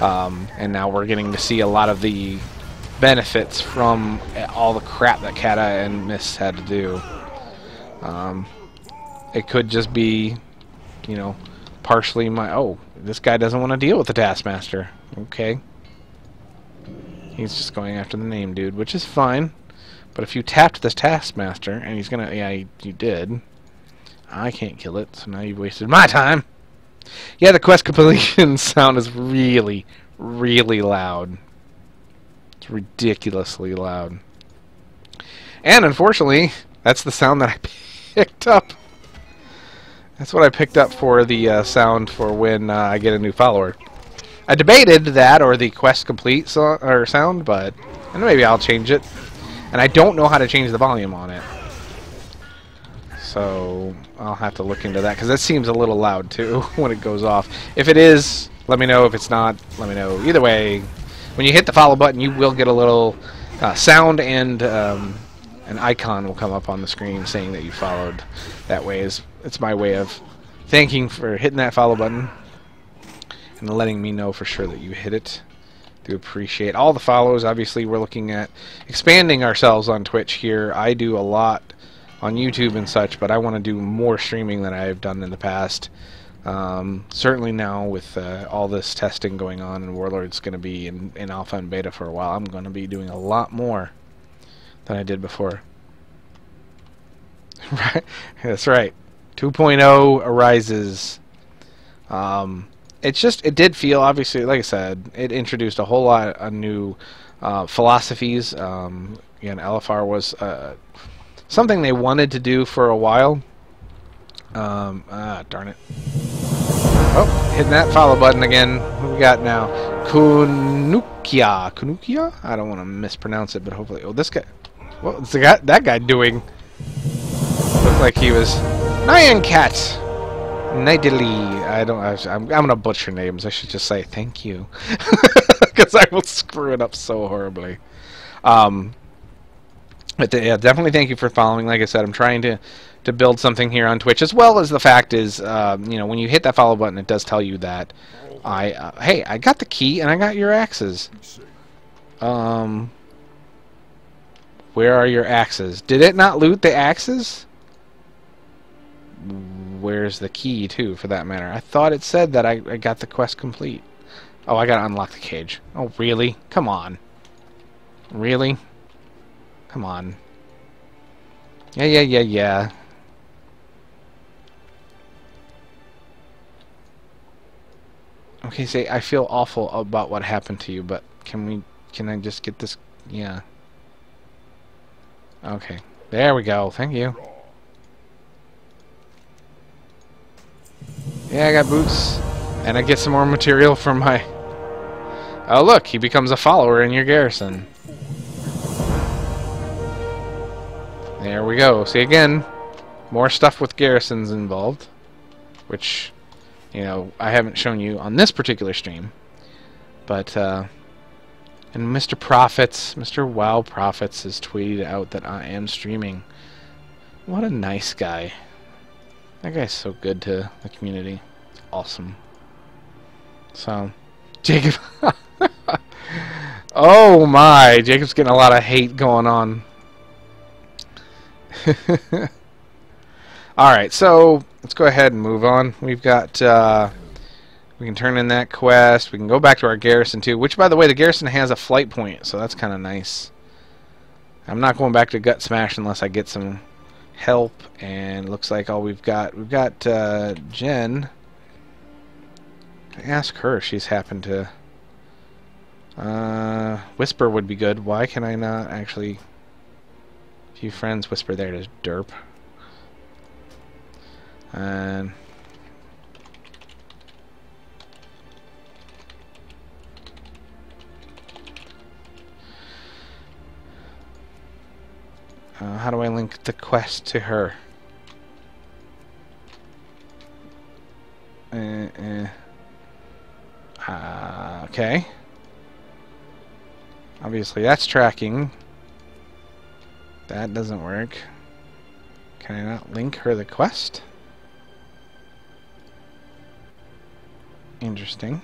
And now we're getting to see a lot of the benefits from all the crap that Cata and Mist had to do. It could just be, you know, partially my... Oh, this guy doesn't want to deal with the Taskmaster. Okay. He's just going after the name dude, which is fine. But if you tapped this Taskmaster, and he's gonna... Yeah, you did. I can't kill it, so now you've wasted my time. Yeah, the quest completion sound is really, really loud. It's ridiculously loud. And unfortunately, that's the sound that I picked up. That's what I picked up for the sound for when I get a new follower. I debated that or the quest complete sound, but maybe I'll change it. And I don't know how to change the volume on it. So I'll have to look into that, because that seems a little loud too when it goes off. If it is, let me know. If it's not, let me know. Either way, when you hit the follow button, you will get a little sound, and an icon will come up on the screen saying that you followed. That way it's my way of thanking for hitting that follow button and letting me know for sure that you hit it. Do appreciate all the follows. Obviously, we're looking at expanding ourselves on Twitch here. I do a lot on YouTube and such, but I want to do more streaming than I've done in the past. Certainly now with all this testing going on, and Warlords going to be in alpha and beta for a while, I'm going to be doing a lot more than I did before. Right? That's right. 2.0 arises. It did feel, obviously, like I said, it introduced a whole lot of new philosophies. Again, LFR was something they wanted to do for a while. Darn it. Oh, hitting that follow button again. What do we got now? Kunukia. Kunukia? I don't want to mispronounce it, but hopefully... Oh, this guy... What's that guy doing? like he was Nyan Cat. Nidily. I'm gonna butcher names. I should just say thank you, because I will screw it up so horribly. But yeah, definitely thank you for following. Like I said, I'm trying to build something here on Twitch, as well as the fact is, you know, when you hit that follow button, it does tell you that hey, I got the key and I got your axes. Where are your axes? Did it not loot the axes? Where's the key, too, for that matter? I thought it said that I got the quest complete. Oh, I gotta unlock the cage. Oh, really? Come on. Really? Come on. Yeah. Okay, say, I feel awful about what happened to you, but can I just get this? Yeah. Okay. There we go. Thank you. Yeah, I got boots. And I get some more material from my... Oh, look, he becomes a follower in your garrison. There we go. See, again, more stuff with garrisons involved. Which, you know, I haven't shown you on this particular stream. But, and Mr. Profits, Mr. WoW Profits has tweeted out that I am streaming. What a nice guy. That guy's so good to the community. It's awesome. So, Jacob... Oh my! Jacob's getting a lot of hate going on. Alright, so let's go ahead and move on. We've got... we can turn in that quest. We can go back to our garrison too. Which, by the way, the garrison has a flight point, so that's kind of nice. I'm not going back to Gut Smash unless I get some help. And looks like all we've got Jen. Ask her if she's happened to... Whisper would be good. Why can I not actually... Few friends, Whisper there to derp. And... how do I link the quest to her? Okay. Obviously that's tracking. That doesn't work. Can I not link her the quest? Interesting.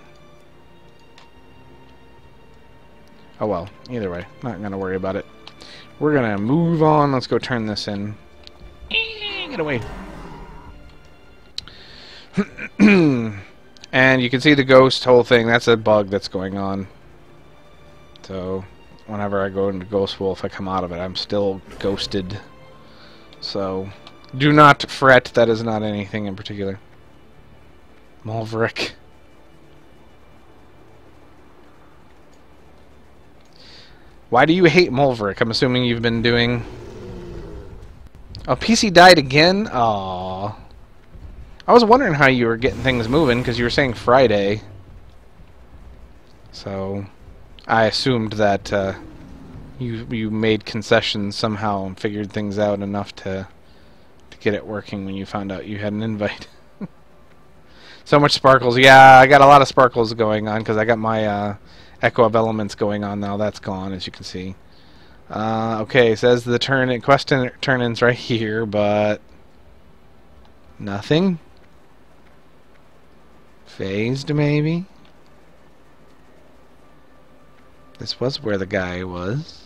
Oh well, either way, not gonna worry about it. We're gonna move on. Let's go turn this in. Get away. And you can see the ghost whole thing. That's a bug that's going on. So whenever I go into Ghost Wolf, I come out of it, I'm still ghosted. So do not fret. That is not anything in particular. Mulverick. Why do you hate Mulverick? I'm assuming you've been doing... Oh, PC died again? Aww. I was wondering how you were getting things moving, because you were saying Friday. So, I assumed that you made concessions somehow and figured things out enough to get it working when you found out you had an invite. So much sparkles. Yeah, I got a lot of sparkles going on, because I got my... Echo of Elements going on now. That's gone, as you can see. Okay, it says the quest turn-in's right here, but nothing. Phased, maybe. This was where the guy was.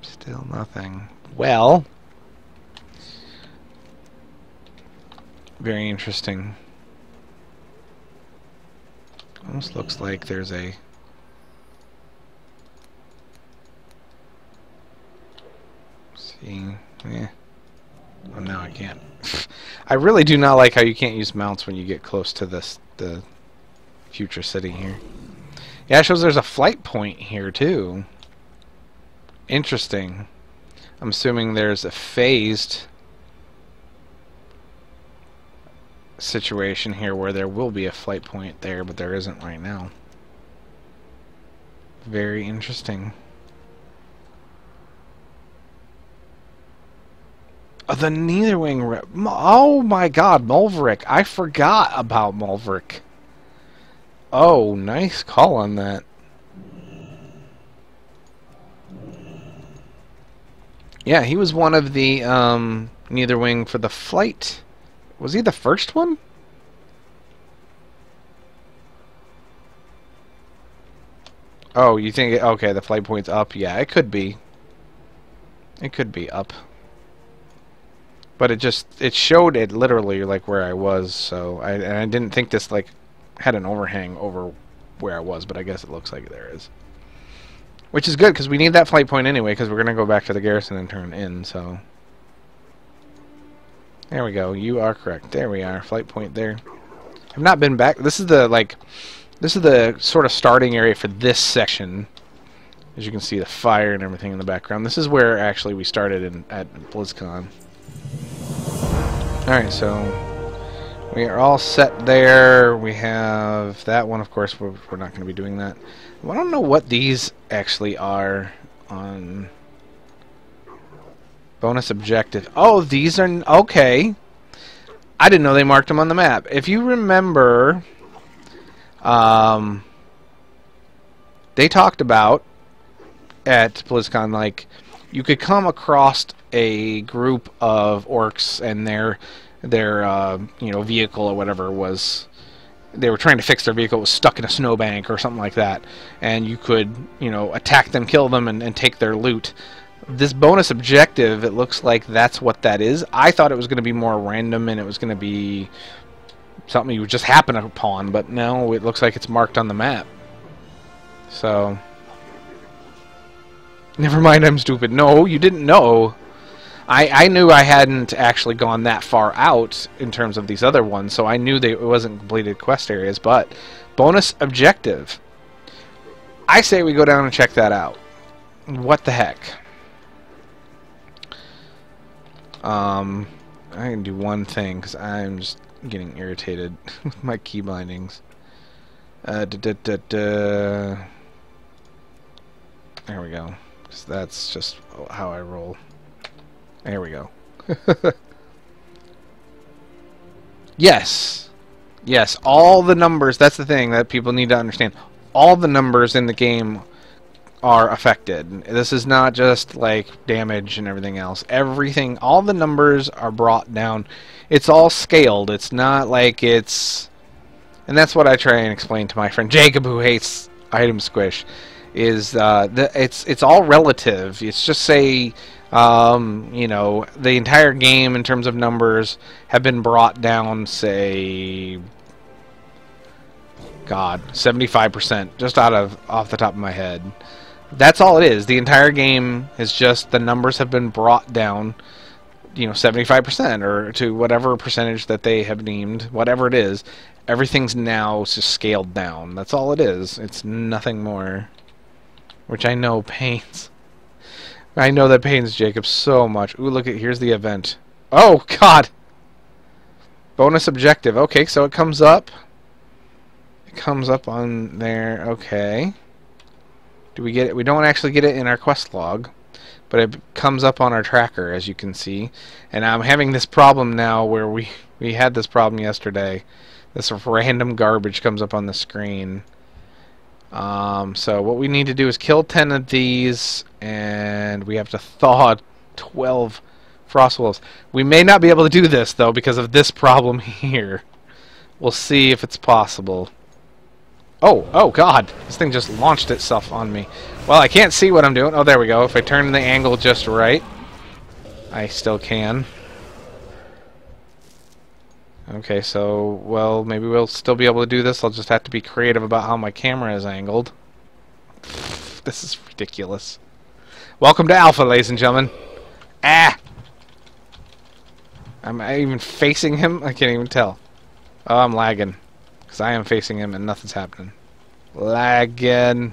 Still nothing. Well. Very interesting. Almost looks like there's a... See? Yeah. Oh, now I can't. I really do not like how you can't use mounts when you get close to the future city here. Yeah, it shows there's a flight point here, too. Interesting. I'm assuming there's a phased... situation here where there will be a flight point there, but there isn't right now. Very interesting. The Neitherwing... Oh my god, Mulverick. I forgot about Mulverick. Oh, nice call on that. Yeah, he was one of the Neitherwing for the flight. Was he the first one? Oh, you think... Okay, the flight point's up. Yeah, it could be. It could be up. But it showed it literally like where I was, so I didn't think this like had an overhang over where I was, but I guess it looks like there is. Which is good, because we need that flight point anyway, because we're going to go back to the garrison and turn in, so... There we go, you are correct. There we are, flight point there. I've not been back. This is the, like... This is the sort of starting area for this section. As you can see, the fire and everything in the background. This is where, actually, we started at BlizzCon. Alright, so... We are all set there. We have that one, of course, we're not going to be doing that. I don't know what these actually are on bonus objective. Oh, these are... Okay. I didn't know they marked them on the map. If you remember, they talked about at BlizzCon, like, you could come across a group of orcs and their you know, vehicle or whatever was... They were trying to fix their vehicle. It was stuck in a snowbank or something like that. And you could, you know, attack them, kill them, and take their loot. This bonus objective, it looks like that's what that is. I thought it was going to be more random and it was going to be something you would just happen upon. But no, it looks like it's marked on the map. So... Never mind, I'm stupid. No, you didn't know. I knew I hadn't actually gone that far out in terms of these other ones, so I knew it wasn't completed quest areas, but bonus objective. I say we go down and check that out. What the heck? I can do one thing, because I'm just getting irritated with my key bindings. There we go. So that's just how I roll. There we go. Yes. Yes, all the numbers, that's the thing that people need to understand. All the numbers in the game are affected. This is not just like damage and everything else. Everything, all the numbers are brought down. It's all scaled. It's not like it's... And that's what I try and explain to my friend Jacob, who hates item squish, is it's all relative. It's just say... you know, the entire game in terms of numbers have been brought down, say, God, 75%, just off the top of my head. That's all it is. The entire game is just the numbers have been brought down, you know, 75% or to whatever percentage that they have deemed, whatever it is. Everything's now just scaled down. That's all it is. It's nothing more, which I know pains. I know that pains Jacob so much. Ooh, look at, here's the event. Oh, God! Bonus objective. Okay, so it comes up. It comes up on there. Okay. Do we get it? We don't actually get it in our quest log, but it comes up on our tracker, as you can see. And I'm having this problem now where we had this problem yesterday. This random garbage comes up on the screen. So what we need to do is kill 10 of these, and we have to thaw 12 frost wolves. We may not be able to do this, though, because of this problem here. We'll see if it's possible. Oh, God! This thing just launched itself on me. Well, I can't see what I'm doing. Oh, there we go. If I turn the angle just right, I still can. Okay, so, well, maybe we'll still be able to do this. I'll just have to be creative about how my camera is angled. This is ridiculous. Welcome to Alpha, ladies and gentlemen. Ah! Am I even facing him? I can't even tell. Oh, I'm lagging. Because I am facing him and nothing's happening. Lagging.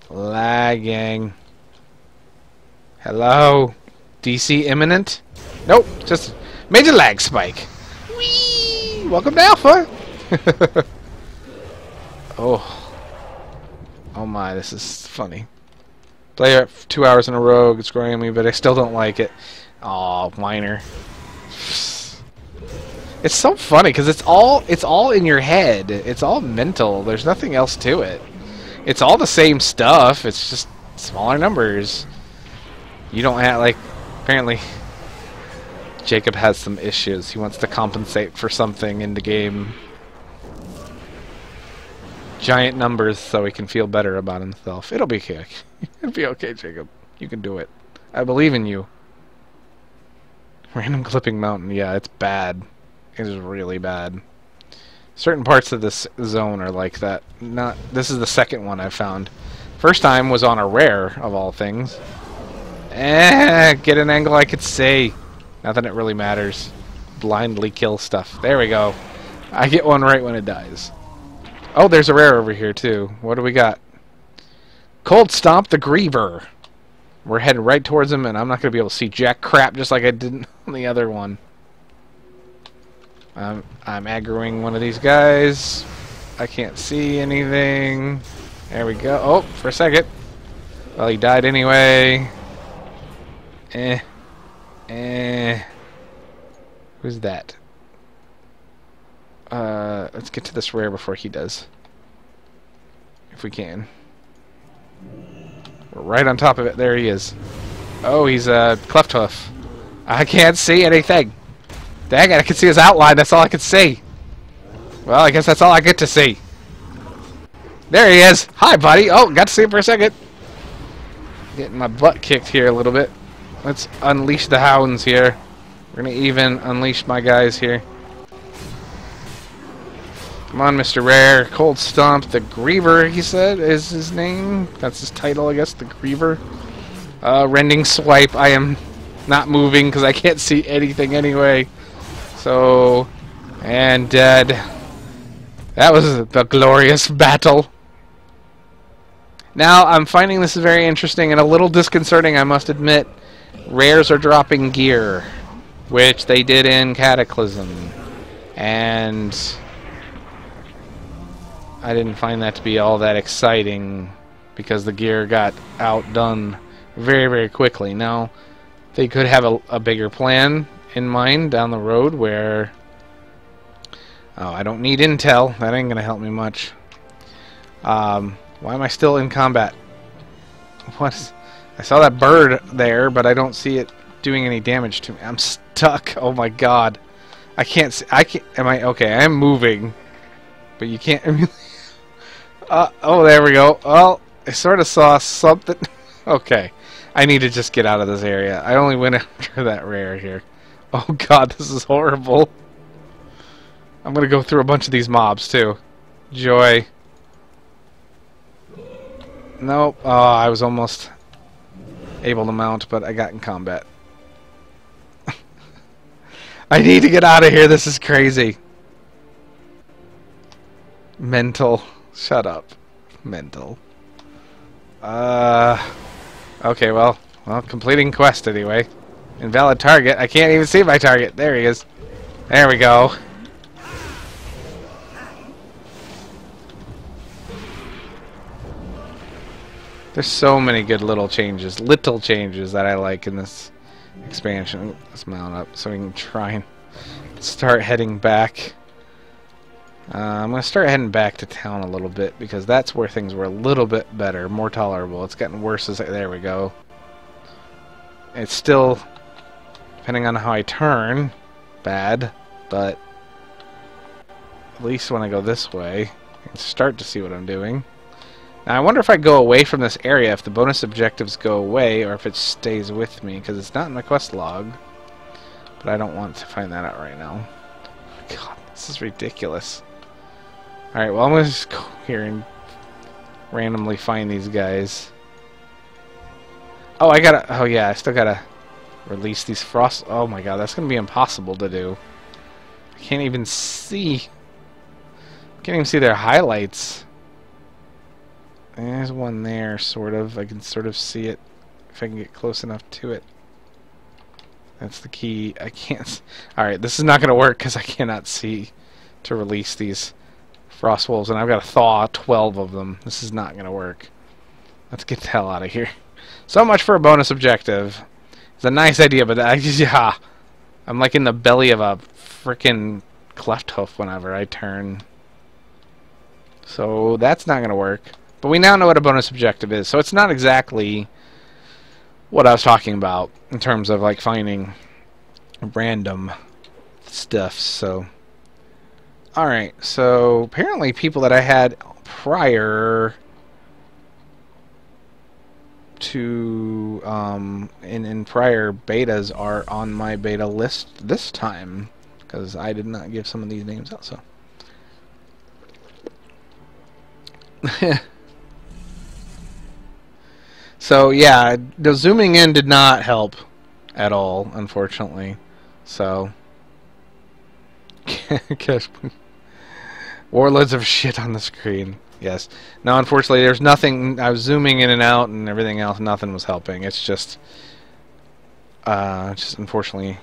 Lagging. Hello? DC imminent? Nope, just major lag spike. Whee! Welcome to Alpha! Oh. Oh my, this is funny. Play it 2 hours in a row, it's growing me, but I still don't like it. Aw, whiner. It's so funny because it's all in your head. It's all mental. There's nothing else to it. It's all the same stuff. It's just smaller numbers. You don't have, like, apparently Jacob has some issues. He wants to compensate for something in the game. Giant numbers so he can feel better about himself. It'll be okay. It'll be okay, Jacob. You can do it. I believe in you. Random clipping mountain. Yeah, it's bad. It is really bad. Certain parts of this zone are like that. This is the second one I've found. First time was on a rare, of all things. Get an angle I could see. Not that it really matters. Blindly kill stuff. There we go. I get one right when it dies. Oh, there's a rare over here, too. What do we got? Cold Stomp the Griever. We're heading right towards him, and I'm not going to be able to see jack crap just like I did on the other one. I'm aggroing one of these guys. I can't see anything. There we go. Oh, for a second. Well, he died anyway. Who's that? Let's get to this rare before he does. If we can. We're right on top of it. There he is. Oh, he's a cleft hoof. I can't see anything. Dang it, I can see his outline. That's all I can see. Well, I guess that's all I get to see. There he is. Hi, buddy. Oh, got to see him for a second. Getting my butt kicked here a little bit. Let's unleash the hounds here. We're going to even unleash my guys here. Come on, Mr. Rare. Cold Stomp the Griever, he said, is his name. That's his title, I guess, the Griever. Rending Swipe. I am not moving because I can't see anything anyway. So, and dead. That was a glorious battle. Now, I'm finding this very interesting and a little disconcerting, I must admit. Rares are dropping gear, which they did in Cataclysm. And I didn't find that to be all that exciting because the gear got outdone very, very quickly. Now, they could have a bigger plan in mind down the road where... Oh, I don't need intel. That ain't going to help me much. Why am I still in combat? What? I saw that bird there, but I don't see it doing any damage to me. I'm stuck. Oh my god. I can't see. I can't. Am I okay? I am moving, but you can't. Oh, there we go. Well, I sort of saw something. Okay, I need to just get out of this area. I only went after that rare here. Oh god, this is horrible. I'm gonna go through a bunch of these mobs too. Joy. Nope. Oh, I was almost able to mount, but I got in combat. I need to get out of here. This is crazy. Mental. Shut up. Mental. Okay, well, completing quest anyway. Invalid target. I can't even see my target. There he is. There we go. There's so many good little changes that I like in this expansion. Let's mount up so we can try and start heading back. I'm going to start heading back to town a little bit because that's where things were a little bit better, more tolerable. It's getting worse as there we go. It's still, depending on how I turn, bad, but at least when I go this way, I can start to see what I'm doing. Now I wonder if I go away from this area, if the bonus objectives go away, or if it stays with me, because it's not in my quest log. But I don't want to find that out right now. God, this is ridiculous. Alright, well I'm going to just go here and randomly find these guys. Oh, oh yeah, I still gotta release these frost... Oh my god, that's going to be impossible to do. I can't even see... Can't even see their highlights. There's one there, sort of. I can sort of see it if I can get close enough to it. That's the key. I can't... Alright, this is not going to work because I cannot see to release these Frost wolves, and I've got to thaw 12 of them. This is not going to work. Let's get the hell out of here. So much for a bonus objective. It's a nice idea, but yeah, I'm like in the belly of a frickin' cleft hoof whenever I turn. So that's not going to work. But we now know what a bonus objective is. So it's not exactly what I was talking about in terms of like finding random stuff. So alright, so apparently people that I had prior to in prior betas are on my beta list this time, because I did not give some of these names out. So so yeah, the zooming in did not help at all, unfortunately. So Warlords of shit on the screen. Yes. Now, unfortunately, there's nothing. I was zooming in and out and everything else. Nothing was helping. It's just unfortunately,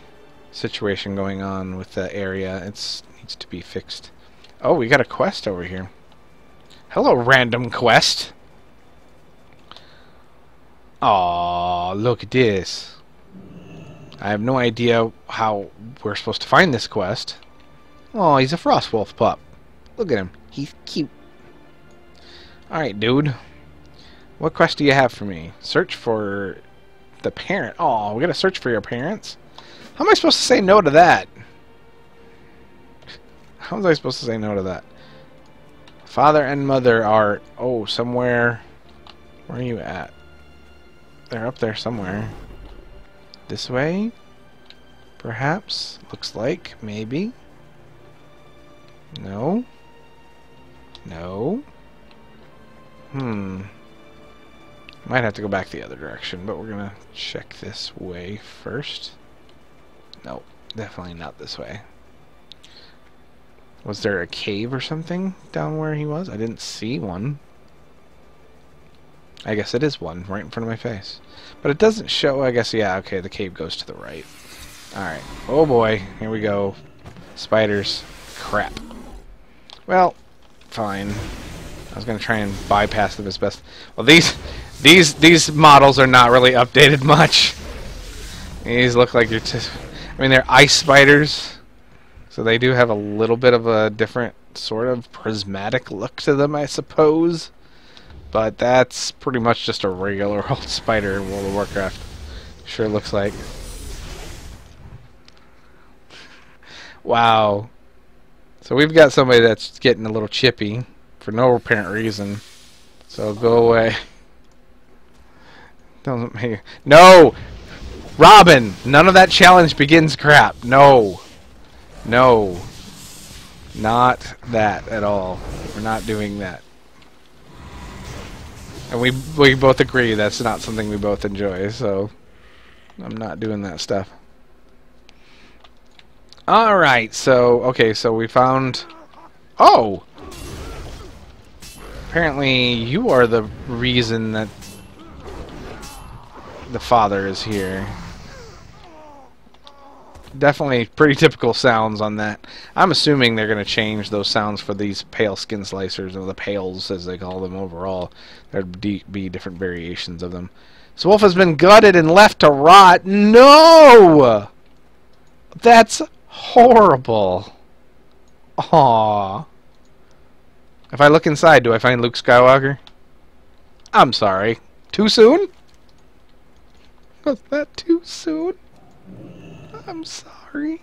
situation going on with the area. It needs to be fixed. Oh, we got a quest over here. Hello, random quest. Aw, look at this. I have no idea how we're supposed to find this quest. Oh, he's a Frostwolf pup. Look at him. He's cute. Alright, dude. What quest do you have for me? Search for the parent. Oh, we gotta search for your parents? How am I supposed to say no to that? How was I supposed to say no to that? Father and mother are... Oh, somewhere... Where are you at? They're up there somewhere. This way? Perhaps? Looks like. Maybe. No. No. Might have to go back the other direction, but we're gonna check this way first. Nope, definitely not this way. Was there a cave or something down where he was? I didn't see one. I guess it is one right in front of my face. But it doesn't show, I guess, yeah, okay, the cave goes to the right. Alright, oh boy, here we go. Spiders. Crap. Well, fine. I was gonna try and bypass them as best. Well, these models are not really updated much. These look like you're just. I mean, they're ice spiders, so they do have a little bit of a different sort of prismatic look to them, I suppose. But that's pretty much just a regular old spider in World of Warcraft. Sure looks like. Wow. So we've got somebody that's getting a little chippy for no apparent reason. So go away. Doesn't make... No! Robin! None of that challenge begins crap. No. No. Not that at all. We're not doing that. And we both agree that's not something we both enjoy, so I'm not doing that stuff. Alright, so, okay, so we found... Oh! Apparently you are the reason that the father is here. Definitely pretty typical sounds on that. I'm assuming they're going to change those sounds for these pale skin slicers, or the pales as they call them overall. There'd be different variations of them. This wolf has been gutted and left to rot. No! That's horrible. Aww. If I look inside, do I find Luke Skywalker? I'm sorry. Too soon? Was that too soon? I'm sorry.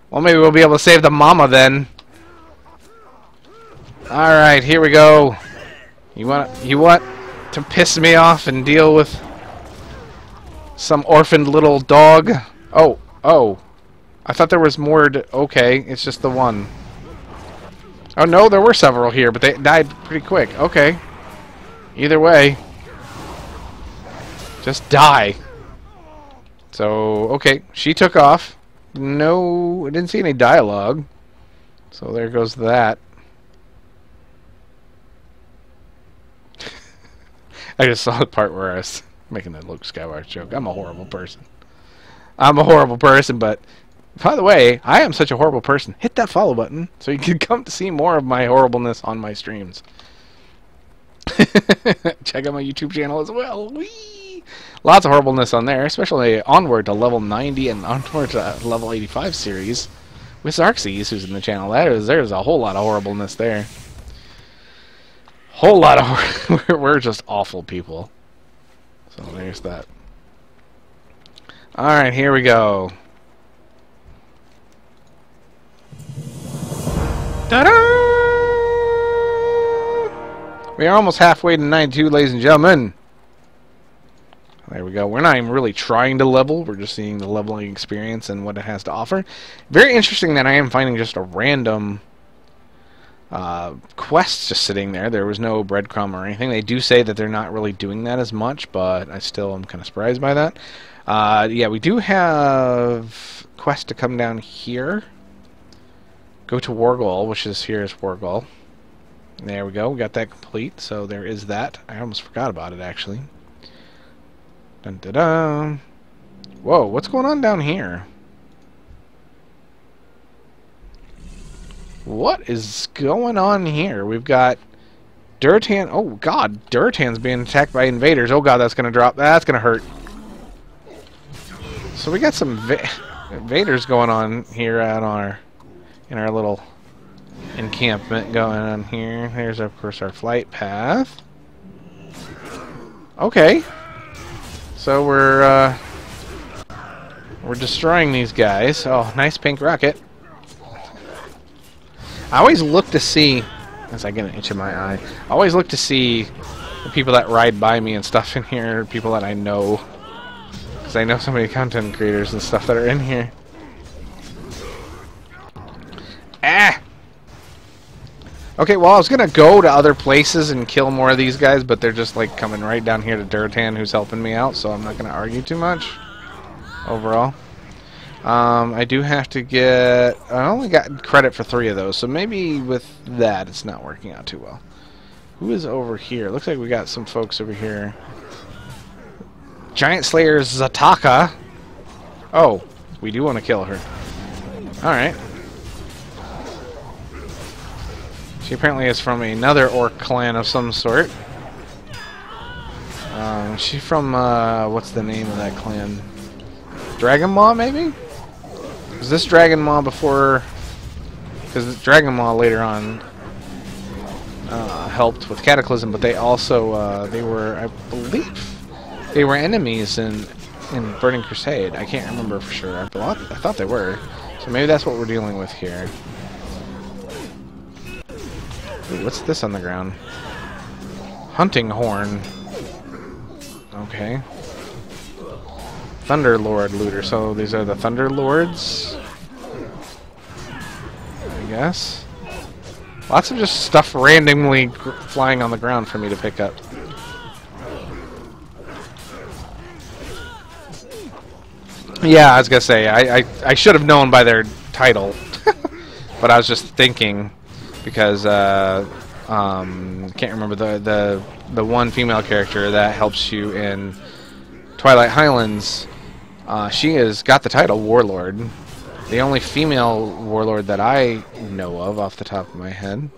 Well, maybe we'll be able to save the mama then. Alright, here we go. You want to piss me off and deal with some orphaned little dog? Oh, oh. I thought there was more to... Okay, it's just the one. Oh no, there were several here, but they died pretty quick. Okay. Either way. Just die. So, okay, she took off. No, I didn't see any dialogue. So there goes that. I just saw the part where I was making the Luke Skywalker joke. I'm a horrible person. I'm a horrible person, but By the way, I am such a horrible person. Hit that follow button so you can come to see more of my horribleness on my streams. Check out my YouTube channel as well. Whee! Lots of horribleness on there, especially onward to level 90 and onward to level 85 series with Xerxes, who's in the channel. There's a whole lot of horribleness there. Whole lot of we're just awful people. So there's that. Alright, here we go. Ta-da! We are almost halfway to 92, ladies and gentlemen. There we go. We're not even really trying to level. We're just seeing the leveling experience and what it has to offer. Very interesting that I am finding just a random quest just sitting there. There was no breadcrumb or anything. They do say that they're not really doing that as much, but I still am kind of surprised by that. Yeah, we do have quests to come down here. Go to Wargol, which is here's Wargol. There we go. We got that complete. So there is that. I almost forgot about it, actually. Dun dun dun. Whoa, what's going on down here? What is going on here? We've got Durtan. Oh, God. Durtan's being attacked by invaders. Oh, God, that's going to drop. That's going to hurt. So we got some invaders going on here in our little encampment going on here. There's, of course, our flight path. Okay. So we're destroying these guys. Oh, nice pink rocket. I always look to see, as I get an itch in my eye, I always look to see the people that ride by me and stuff in here, people that I know. Because I know so many content creators and stuff that are in here. Ah! Okay, well, I was gonna go to other places and kill more of these guys, but they're just, like, coming right down here to Durtan, who's helping me out, so I'm not gonna argue too much overall. I do have to get... I only got credit for 3 of those, so maybe with that it's not working out too well. Who is over here? Looks like we got some folks over here. Giant Slayer Zataka. Oh, we do want to kill her. Alright. She apparently is from another orc clan of some sort. She's from, what's the name of that clan? Dragon Maw, maybe? Was this Dragon Maw before... Because Dragon Maw later on helped with Cataclysm, but they also, they were, I believe, they were enemies in Burning Crusade. I can't remember for sure. I thought they were. So maybe that's what we're dealing with here. Ooh, what's this on the ground? Hunting Horn. Okay. Thunderlord Looter. So these are the Thunderlords, I guess. Lots of just stuff randomly flying on the ground for me to pick up. Yeah, I was gonna say I should have known by their title, but I was just thinking because can't remember the one female character that helps you in Twilight Highlands. She has got the title Warlord. The only female warlord that I know of off the top of my head.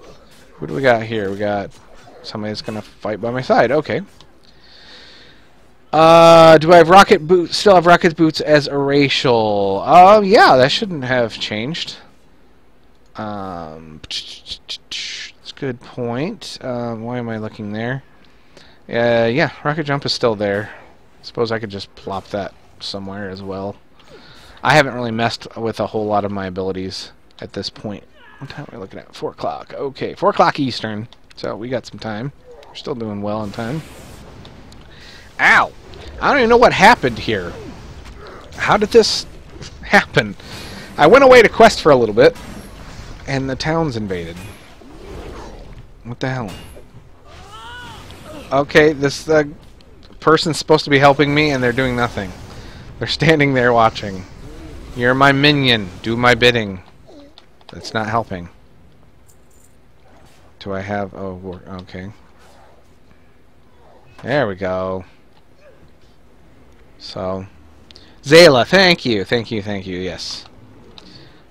Who do we got here? We got somebody that's gonna fight by my side. Okay. Do I have rocket boots? Still have rocket boots as a racial? Yeah, that shouldn't have changed. It's a good point. Why am I looking there? Yeah, rocket jump is still there. Suppose I could just plop that somewhere as well. I haven't really messed with a whole lot of my abilities at this point. What time are we looking at? 4 o'clock. Okay, 4 o'clock Eastern. So we got some time. We're still doing well on time. Ow! I don't even know what happened here. How did this happen? I went away to quest for a little bit, and the town's invaded. What the hell? Okay, this person's supposed to be helping me, and they're doing nothing. They're standing there watching. You're my minion. Do my bidding. That's not helping. Do I have... Oh, okay. There we go. So... Zayla, thank you. Thank you, thank you. Yes.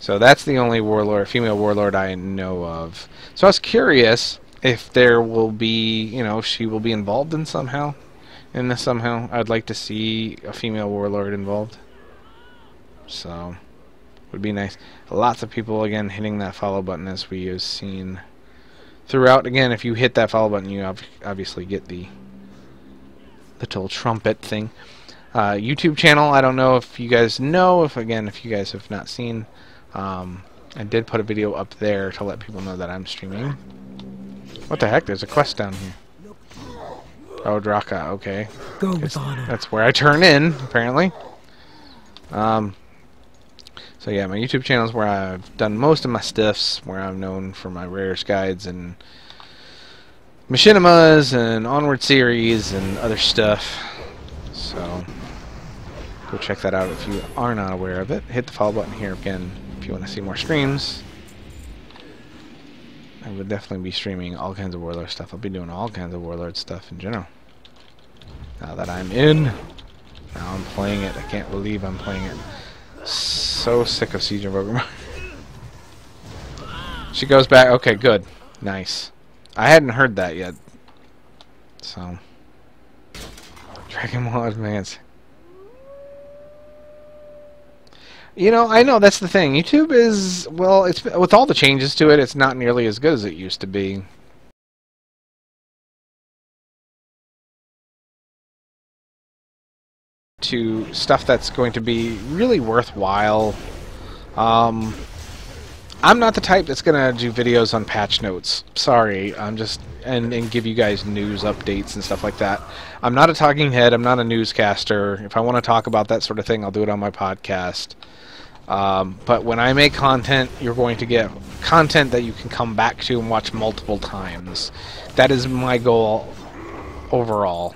So that's the only warlord, female warlord I know of. So I was curious if there will be, you know, she will be involved in somehow. In this somehow. I'd like to see a female warlord involved. So, would be nice. Lots of people, again, hitting that follow button as we have seen throughout. Again, if you hit that follow button, you obviously get the little trumpet thing. YouTube channel, I don't know if you guys know. If you guys have not seen, I did put a video up there to let people know that I'm streaming. What the heck? There's a quest down here. Oh, Draka, okay. Go with honor. That's where I turn in, apparently. So yeah, my YouTube channel is where I've done most of my stuffs, where I'm known for my rares guides and machinimas and onward series and other stuff. So go check that out if you are not aware of it. Hit the follow button here again if you want to see more streams. I would definitely be streaming all kinds of Warlord stuff. I'll be doing all kinds of Warlord stuff in general. Now that I'm in, now I'm playing it. I can't believe I'm playing it. So sick of Siege of Ogre. She goes back. Okay, good. Nice. I hadn't heard that yet. So. Dragon Ball Advance. You know, I know that's the thing. YouTube is, well, it's with all the changes to it, it's not nearly as good as it used to be. To stuff that's going to be really worthwhile. I'm not the type that's gonna do videos on patch notes. Sorry, I'm just and give you guys news updates and stuff like that. I'm not a talking head. I'm not a newscaster. If I want to talk about that sort of thing, I'll do it on my podcast. But when I make content, you're going to get content that you can come back to and watch multiple times. That is my goal overall.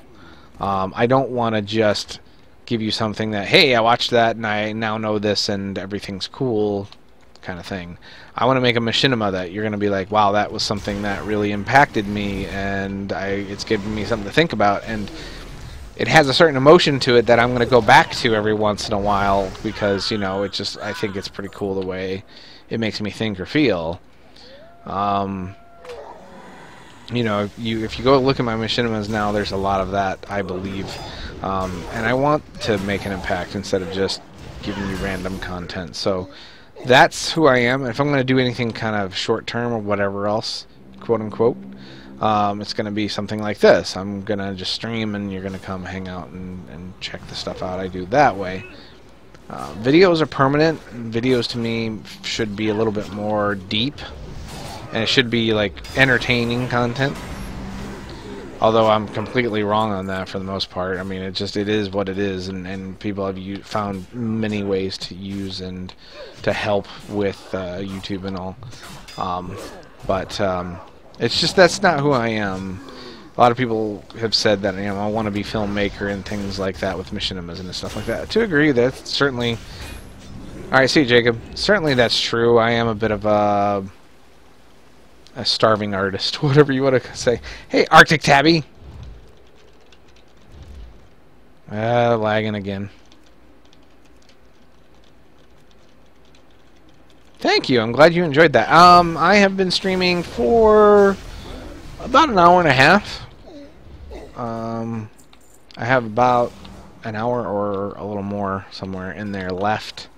I don't want to just give you something that, hey, I watched that and I now know this and everything's cool kind of thing. I want to make a machinima that you're going to be like, wow, that was something that really impacted me and it's given me something to think about, and it has a certain emotion to it that I'm going to go back to every once in a while because, you know, it just, I think it's pretty cool the way it makes me think or feel. You know, if you go look at my machinimas now, there's a lot of that, I believe. And I want to make an impact instead of just giving you random content. So that's who I am. If I'm going to do anything kind of short term or whatever else, quote unquote, it's going to be something like this. I'm going to just stream and you're going to come hang out and check the stuff out I do that way. Videos are permanent. Videos to me should be a little bit more deep. And it should be like entertaining content. Although I'm completely wrong on that for the most part. I mean, it is what it is, and people have found many ways to use and to help with YouTube and all. But it's just, that's not who I am. A lot of people have said that, you know, I want to be filmmaker and things like that with machinimas and stuff like that. To agree, that's certainly. All right, see you, Jacob. Certainly, that's true. I am a bit of a starving artist, whatever you want to say. Hey, Arctic Tabby! Lagging again. Thank you, I'm glad you enjoyed that. I have been streaming for about an hour and a half. I have about an hour or a little more somewhere in there left.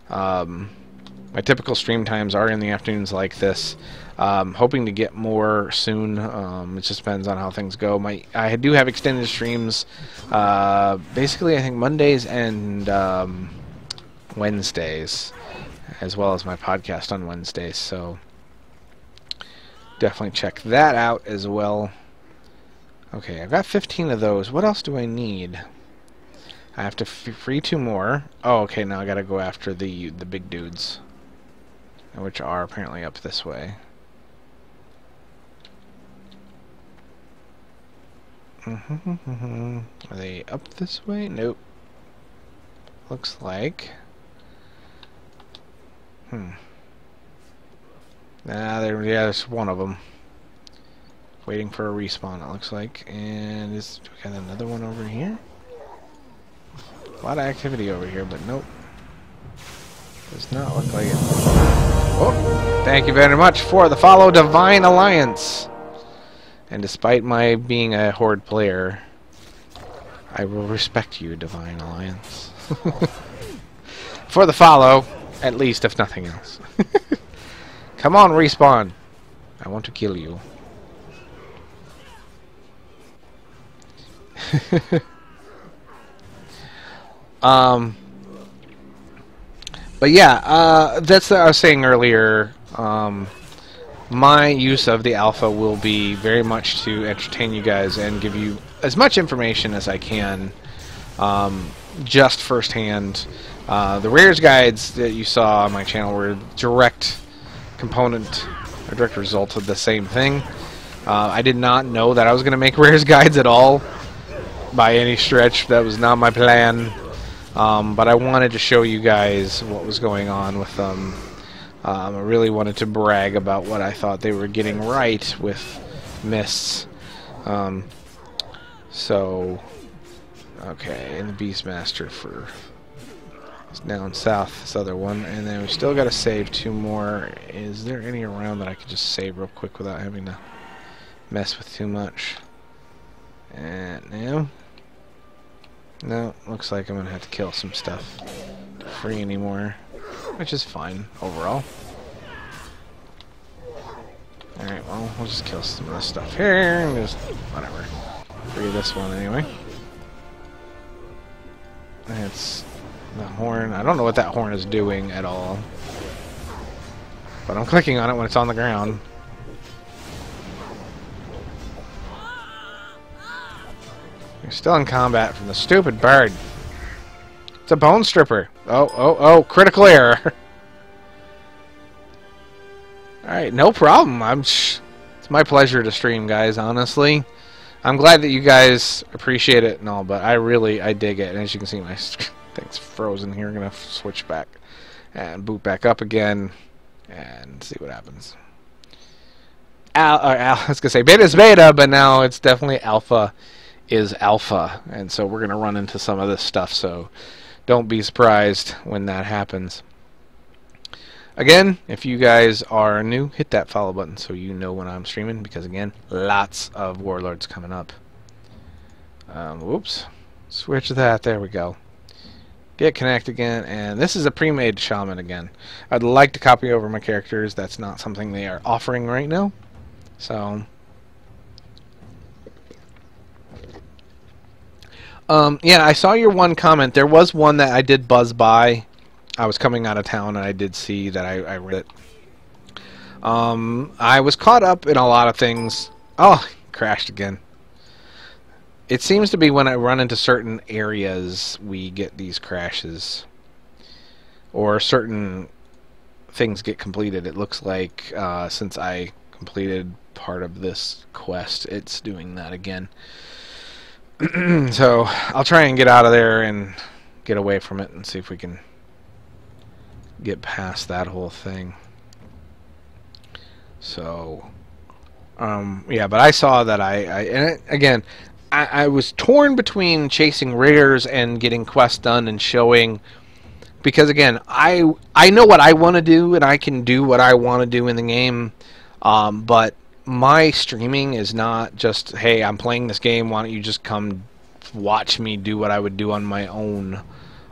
My typical stream times are in the afternoons like this. Hoping to get more soon. It just depends on how things go. I do have extended streams, basically I think Mondays and Wednesdays, as well as my podcast on Wednesdays. So definitely check that out as well. Okay, I've got 15 of those. What else do I need? I have to free 2 more. Oh, okay, now I gotta go after the big dudes, which are apparently up this way. Are they up this way? Nope. Looks like. Nah, there's one of them. Waiting for a respawn, it looks like. And we got another one over here? A lot of activity over here, but nope. Does not look like it. Oh, thank you very much for the follow, Divine Alliance. And despite my being a Horde player, I will respect you, Divine Alliance. For the follow, at least, if nothing else. Come on, respawn. I want to kill you. But yeah, that's what I was saying earlier. My use of the alpha will be very much to entertain you guys and give you as much information as I can, just firsthand. The rares guides that you saw on my channel were direct component, a direct result of the same thing. I did not know that I was going to make rares guides at all, by any stretch. That was not my plan. But I wanted to show you guys what was going on with them. I really wanted to brag about what I thought they were getting right with mists. Okay, and the Beastmaster for down south, this other one, and then we still got to save 2 more. Is there any around that I could just save real quick without having to mess with too much? And no, looks like I'm gonna have to kill some stuff to free anymore, which is fine overall. Alright, well, we'll just kill some of this stuff here and just whatever. Free this one anyway. It's the horn. I don't know what that horn is doing at all, but I'm clicking on it when it's on the ground. You're still in combat from the stupid bird. It's a bone stripper. Oh, critical error. Alright, no problem. It's my pleasure to stream, guys, honestly. I'm glad that you guys appreciate it and all, but I dig it. And as you can see, my thing's frozen here. I'm going to switch back and boot back up again and see what happens. I was going to say beta is beta, but now it's definitely alpha is alpha. And so we're going to run into some of this stuff, so don't be surprised when that happens. Again, if you guys are new, hit that follow button so you know when I'm streaming, because again, lots of Warlords coming up. Whoops. Switch that. There we go. Get connect again, and this is a pre-made shaman again. I'd like to copy over my characters. That's not something they are offering right now. So yeah, I saw your one comment. There was one that I did buzz by. I was coming out of town and I did see that I read it. I was caught up in a lot of things. Oh, crashed again. It seems to be when I run into certain areas we get these crashes, or certain things get completed. It looks like since I completed part of this quest, it's doing that again. So I'll try and get out of there and get away from it and see if we can get past that whole thing. So yeah, but I saw that again, I was torn between chasing rares and getting quests done and showing, because again, I know what I want to do and I can do what I want to do in the game, but my streaming is not just, hey, I'm playing this game, why don't you just come watch me do what I would do on my own.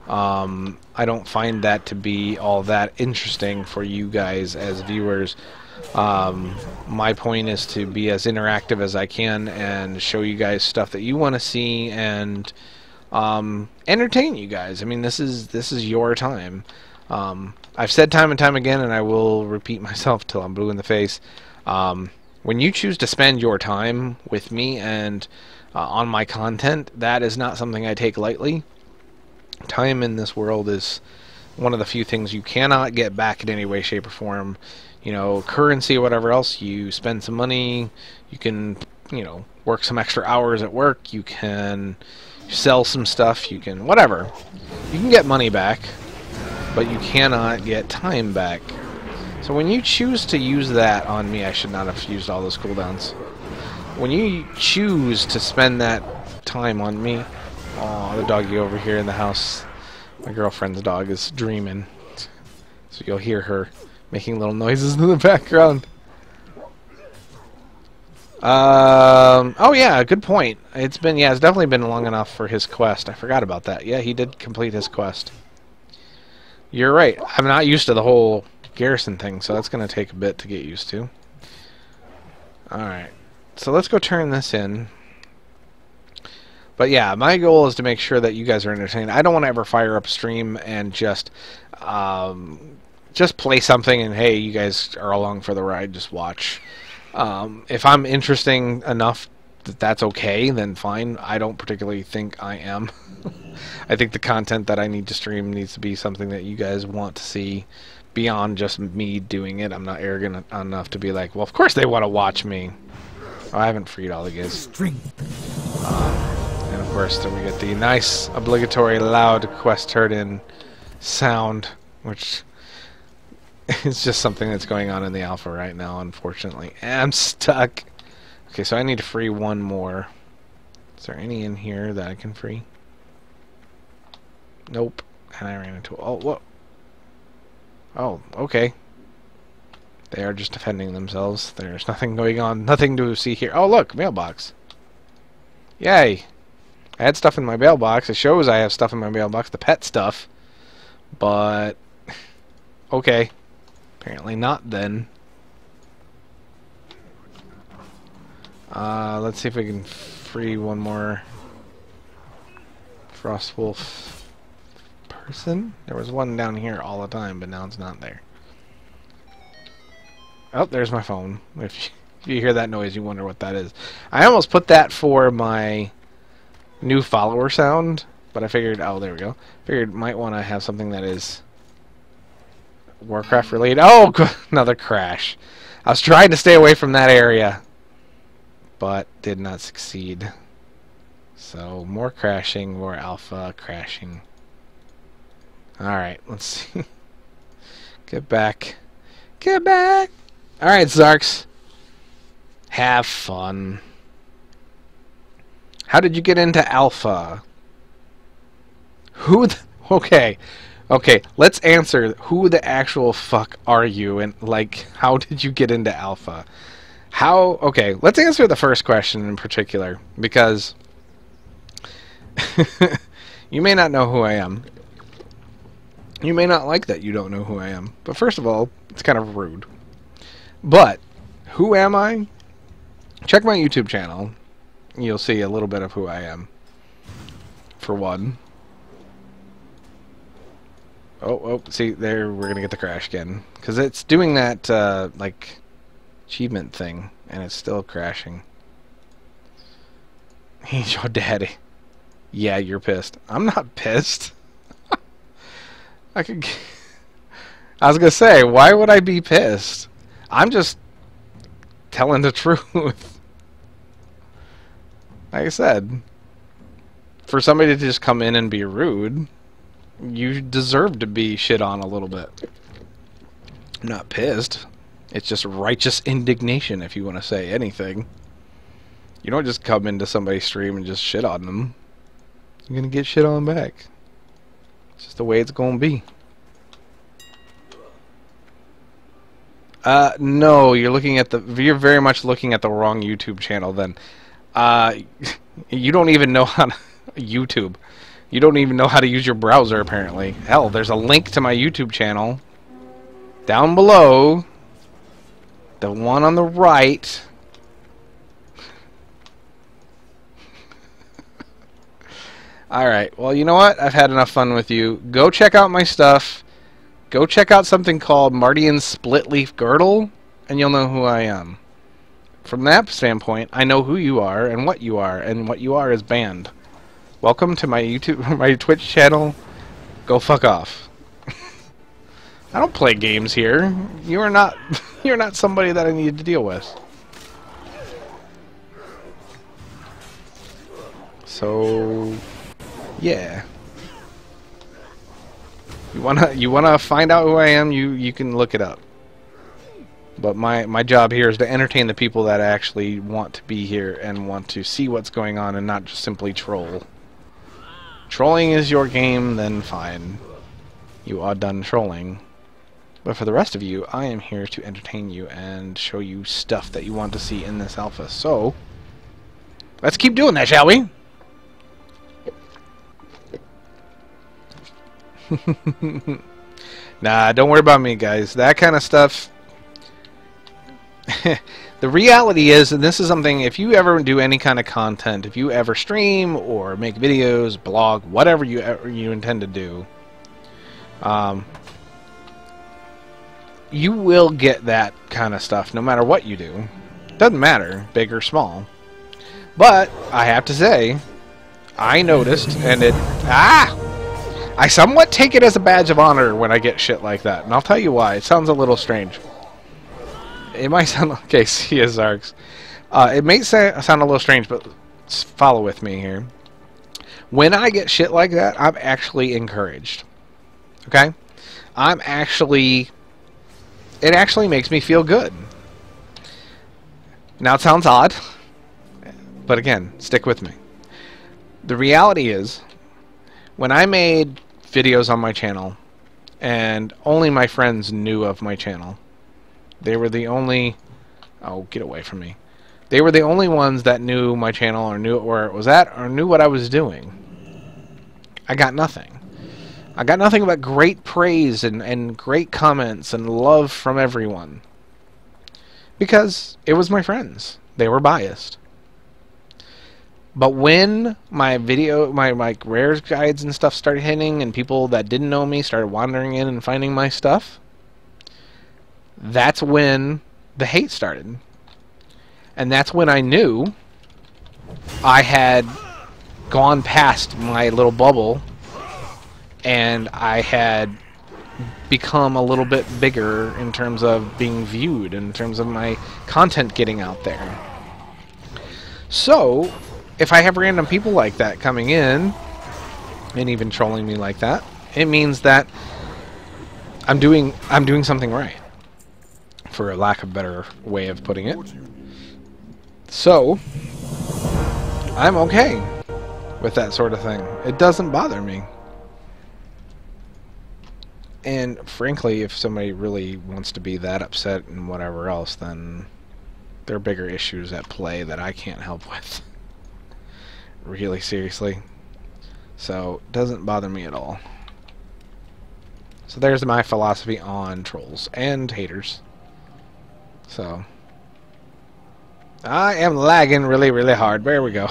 I don't find that to be all that interesting for you guys as viewers. My point is to be as interactive as I can and show you guys stuff that you want to see and entertain you guys. I mean, this is your time. I've said time and time again, and I will repeat myself till I'm blue in the face. When you choose to spend your time with me and on my content, that is not something I take lightly. Time in this world is one of the few things you cannot get back in any way, shape, or form. You know, currency or whatever else, you spend some money, you can, you know, work some extra hours at work, you can sell some stuff, you can, whatever. You can get money back, but you cannot get time back. So when you choose to use that on me, I should not have used all those cooldowns. When you choose to spend that time on me, oh, the doggy over here in the house, my girlfriend's dog is dreaming. So you'll hear her making little noises in the background. Oh yeah, good point. It's definitely been long enough for his quest. I forgot about that. Yeah, he did complete his quest. You're right. I'm not used to the whole garrison thing, so that's going to take a bit to get used to. Alright. So let's go turn this in. But yeah, my goal is to make sure that you guys are entertained. I don't want to ever fire up a stream and just play something and hey, you guys are along for the ride, just watch. If I'm interesting enough that that's okay, then fine. I don't particularly think I am. I think the content that I need to stream needs to be something that you guys want to see beyond just me doing it. I'm not arrogant enough to be like, well, of course they want to watch me. Oh, I haven't freed all the guys. And of course, then we get the nice, obligatory, loud quest turn in sound, which is just something that's going on in the alpha right now, unfortunately. And I'm stuck. Okay, so I need to free one more. Is there any in here that I can free? Nope. And I ran into... Oh, what? Oh, okay. They are just defending themselves. There's nothing going on. Nothing to see here. Oh, look! Mailbox. Yay! I had stuff in my mailbox. It shows I have stuff in my mailbox. The pet stuff. But... Okay. Apparently not, then. Let's see if we can free one more Frostwolf person. There was one down here all the time, but now it's not there. Oh, there's my phone. If you hear that noise, you wonder what that is. I almost put that for my new follower sound, but I figured, oh, there we go. Figured might want to have something that is Warcraft related. Oh, another crash. I was trying to stay away from that area, but did not succeed. So, more crashing, more alpha crashing. Alright, let's see. Get back. Get back! Alright, Zarks. Have fun. How did you get into alpha? Okay. Okay, let's answer. Who the actual fuck are you? And, like, how did you get into alpha? Okay, let's answer the first question in particular, because you may not know who I am. You may not like that you don't know who I am. But first of all, it's kind of rude. But, who am I? Check my YouTube channel. You'll see a little bit of who I am. For one. Oh, see, there, we're gonna get the crash again. Because it's doing that, like, achievement thing, and it's still crashing. He's your daddy. Yeah, you're pissed. I'm not pissed. I was gonna say, why would I be pissed? I'm just telling the truth. Like I said, for somebody to just come in and be rude, you deserve to be shit on a little bit. I'm not pissed. It's just righteous indignation, if you want to say anything. You don't just come into somebody's stream and just shit on them. You're gonna get shit on back. It's just the way it's gonna be. No, you're very much looking at the wrong YouTube channel then. You don't even know how to YouTube. You don't even know how to use your browser, apparently. Hell, there's a link to my YouTube channel down below. The one on the right. Alright, well, you know what? I've had enough fun with you. Go check out my stuff. Go check out something called Mardian's Split Leaf Girdle, and you'll know who I am. From that standpoint, I know who you are, and what you are is banned. Welcome to my my Twitch channel. Go fuck off. I don't play games here. You are not you're not somebody that I need to deal with. So yeah. You wanna find out who I am, you can look it up. But my job here is to entertain the people that actually want to be here and want to see what's going on and not just simply troll. Trolling is your game, then fine. You are done trolling. But for the rest of you, I am here to entertain you and show you stuff that you want to see in this alpha. So, let's keep doing that, shall we? Nah, don't worry about me, guys. That kind of stuff... The reality is, and this is something, if you ever do any kind of content, if you ever stream or make videos, blog, whatever you intend to do, you will get that kind of stuff no matter what you do. Doesn't matter, big or small. But, I have to say, I noticed, and I somewhat take it as a badge of honor when I get shit like that. And I'll tell you why. It sounds a little strange. It might sound... Okay, see as Zarks. It may sound a little strange, but follow with me here. When I get shit like that, I'm actually encouraged. Okay? I'm actually... It actually makes me feel good. Now, it sounds odd, but again, stick with me. The reality is, when I made videos on my channel, and only my friends knew of my channel, they were the only... Oh, get away from me. They were the only ones that knew my channel, or knew where it was at, or knew what I was doing. I got nothing. I got nothing but great praise and great comments and love from everyone. Because it was my friends. They were biased. But when my rares guides and stuff started hitting, and people that didn't know me started wandering in and finding my stuff, that's when the hate started. And that's when I knew I had gone past my little bubble, and I had become a little bit bigger in terms of being viewed, in terms of my content getting out there. So, if I have random people like that coming in, and even trolling me like that, it means that I'm doing something right, for a lack of a better way of putting it. So, I'm okay with that sort of thing. It doesn't bother me. And frankly, if somebody really wants to be that upset and whatever else, then there are bigger issues at play that I can't help with. Really, seriously. So, it doesn't bother me at all. So there's my philosophy on trolls and haters. So, I am lagging really, really hard. There we go.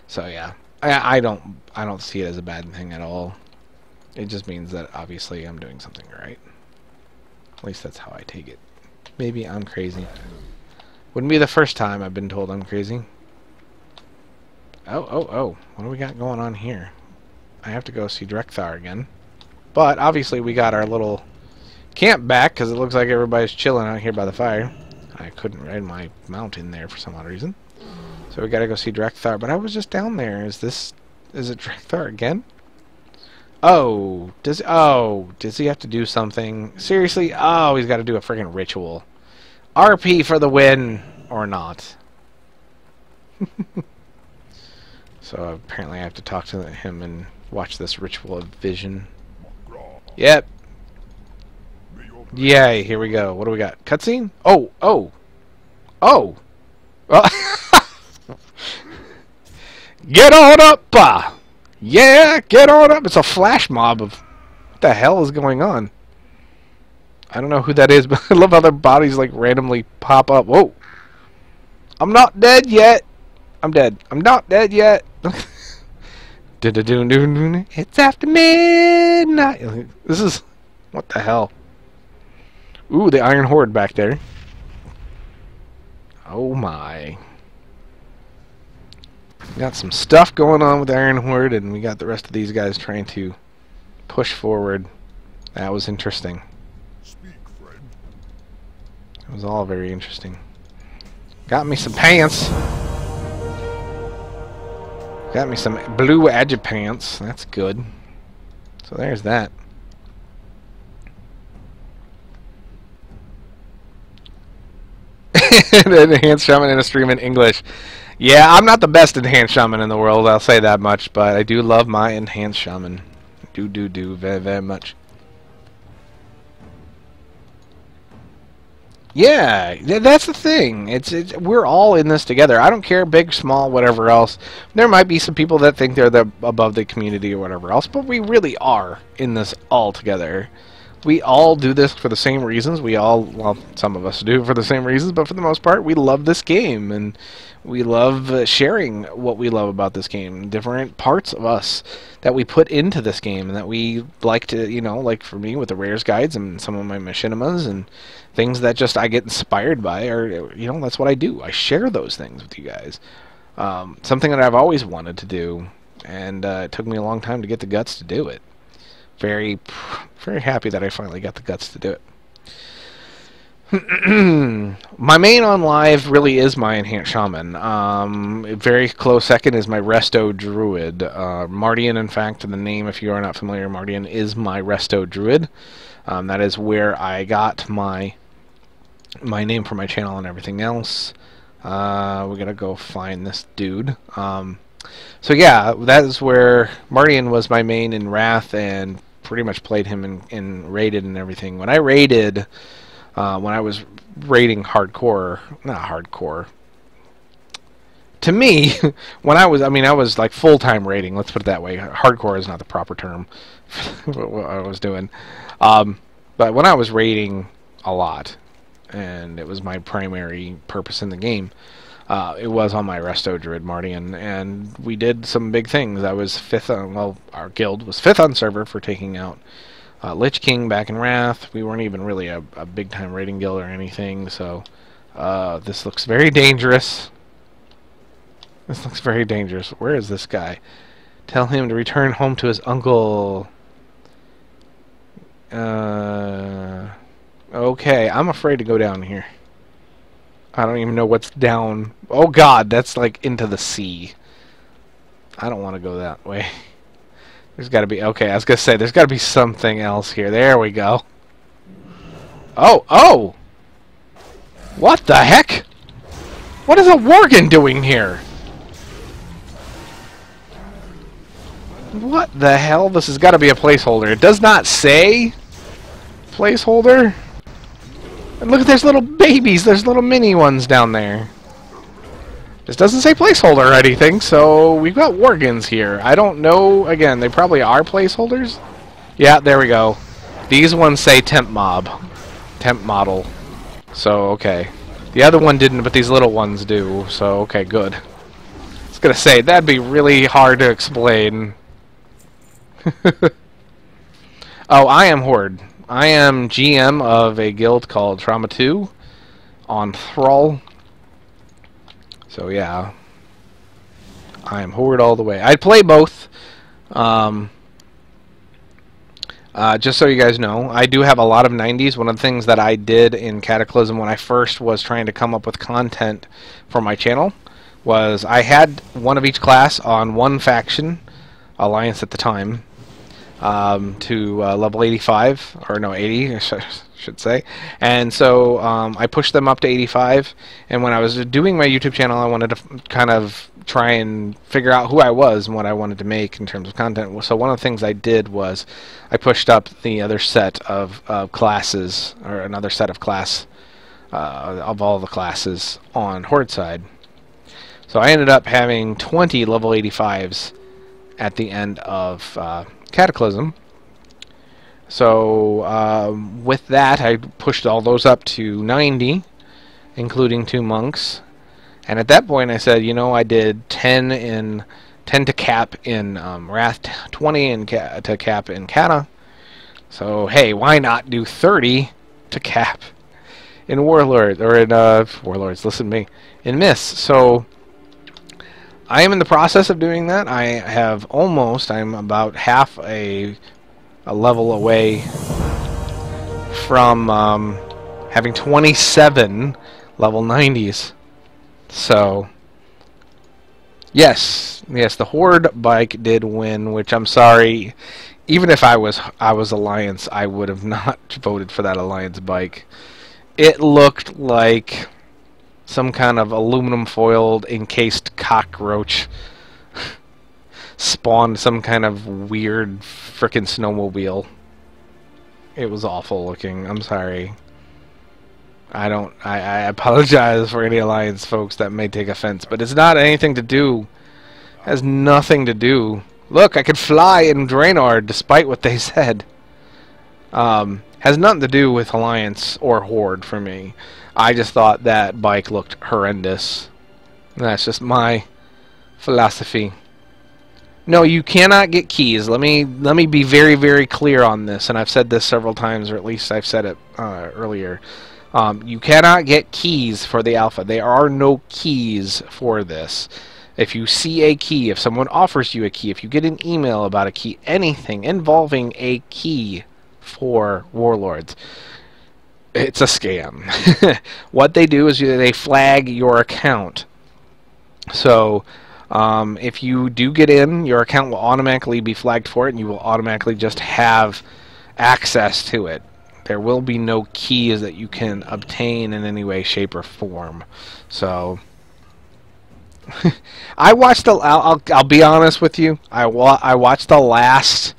So yeah, I don't see it as a bad thing at all. It just means that obviously I'm doing something right. At least that's how I take it. Maybe I'm crazy. Wouldn't be the first time I've been told I'm crazy. Oh. What do we got going on here? I have to go see Drekthar again. But obviously we got our little camp back, because it looks like everybody's chilling out here by the fire. I couldn't ride my mount in there for some odd reason. So we gotta go see Drekthar. But I was just down there. Is it Drekthar again? Oh, does he have to do something? Seriously? Oh, he's got to do a freaking ritual. RP for the win, or not. So apparently I have to talk to him and watch this ritual of vision. Yep. Yay, here we go. What do we got? Cutscene? Oh. Well, get on up! Yeah, get on up! It's a flash mob of... What the hell is going on? I don't know who that is, but I love how their bodies like randomly pop up. Whoa! I'm not dead yet! I'm dead. I'm not dead yet! It's after midnight! This is... What the hell? Ooh, the Iron Horde back there. Oh my. Got some stuff going on with the Iron Horde, and we got the rest of these guys trying to push forward. That was interesting. It was all very interesting. Got me some pants. Got me some blue agipants. That's good. So there's that. An enhanced shaman in a stream in English. Yeah, I'm not the best enhanced shaman in the world, I'll say that much, but I do love my enhanced shaman. Do very, very much. Yeah, that's the thing. It's we're all in this together. I don't care, big, small, whatever else. There might be some people that think they're above the community or whatever else, but we really are in this all together. We all do this for the same reasons. We all, well, some of us do it for the same reasons, but for the most part, we love this game, and we love sharing what we love about this game, different parts of us that we put into this game, and that we like to, you know, like for me with the Rares guides and some of my machinimas and things that just I get inspired by, or, you know, that's what I do. I share those things with you guys. Something that I've always wanted to do, and it took me a long time to get the guts to do it. Very happy that I finally got the guts to do it. My main on live really is my Enhanced Shaman. Very close second is my Resto Druid. Mardian, in fact, the name, if you are not familiar, Mardian is my Resto Druid. That is where I got my name for my channel and everything else. We're gonna go find this dude. So yeah, that is where Mardian was my main in Wrath, and pretty much played him in raided and everything. When I raided, when I was raiding hardcore, not hardcore. To me, when I was like full-time raiding, let's put it that way. Hardcore is not the proper term for what I was doing. But when I was raiding a lot, and it was my primary purpose in the game, it was on my Resto Druid Mardian, and we did some big things. I was fifth on, well, our guild was fifth on server for taking out Lich King back in Wrath. We weren't even really a big-time raiding guild or anything, so this looks very dangerous. This looks very dangerous. Where is this guy? Tell him to return home to his uncle. Okay, I'm afraid to go down here. I don't even know what's down. Oh god, that's like into the sea. I don't want to go that way. There's got to be... Okay, I was going to say, there's got to be something else here. There we go. Oh, oh! What the heck? What is a Worgen doing here? What the hell? This has got to be a placeholder. It does not say placeholder. And look at, there's little babies. There's little mini ones down there. This doesn't say placeholder or anything, so we've got Worgens here. I don't know. Again, they probably are placeholders. Yeah, there we go. These ones say temp mob. Temp model. So, okay. The other one didn't, but these little ones do. So, okay, good. I was going to say, that'd be really hard to explain. Oh, I am Horde. I am GM of a guild called Trauma 2 on Thrall. So yeah, I am Horde all the way. I'd play both. Just so you guys know, I do have a lot of 90s. One of the things that I did in Cataclysm when I first was trying to come up with content for my channel was I had one of each class on one faction, Alliance at the time, to level 85, or no, 80, I should say. And so I pushed them up to 85, and when I was doing my YouTube channel, I wanted to kind of try and figure out who I was and what I wanted to make in terms of content. So one of the things I did was I pushed up the other set of classes, or another set of class of all the classes on Horde side. So I ended up having 20 level 85s at the end of Cataclysm. So with that, I pushed all those up to 90, including 2 monks. And at that point, I said, you know, I did 10 to cap in Wrath, 20 to cap in Cata. So hey, why not do 30 to cap in Warlords, or in Warlords? Listen to me, in Mists. So I am in the process of doing that. I have I'm about half a level away from having 27 level 90s. So yes, the Horde bike did win, which I'm sorry. Even if I was Alliance, I would have not voted for that Alliance bike. It looked like some kind of aluminum foiled encased cockroach spawned some kind of weird frickin' snowmobile. It was awful looking. I'm sorry. I don't. I apologize for any Alliance folks that may take offense, but it's not anything to do. Has nothing to do. Look, I could fly in Draenor, despite what they said. Has nothing to do with Alliance or Horde for me. I just thought that bike looked horrendous. That's just my philosophy. No, you cannot get keys. Let me be very, very clear on this, and I've said this several times, or at least I've said it earlier. You cannot get keys for the alpha. There are no keys for this. If you see a key, if someone offers you a key, if you get an email about a key, anything involving a key for Warlords, it's a scam. What they do is they flag your account. So if you do get in, your account will automatically be flagged for it, and you will automatically just have access to it. There will be no keys that you can obtain in any way, shape, or form. So I watched the. I'll be honest with you. I watched the last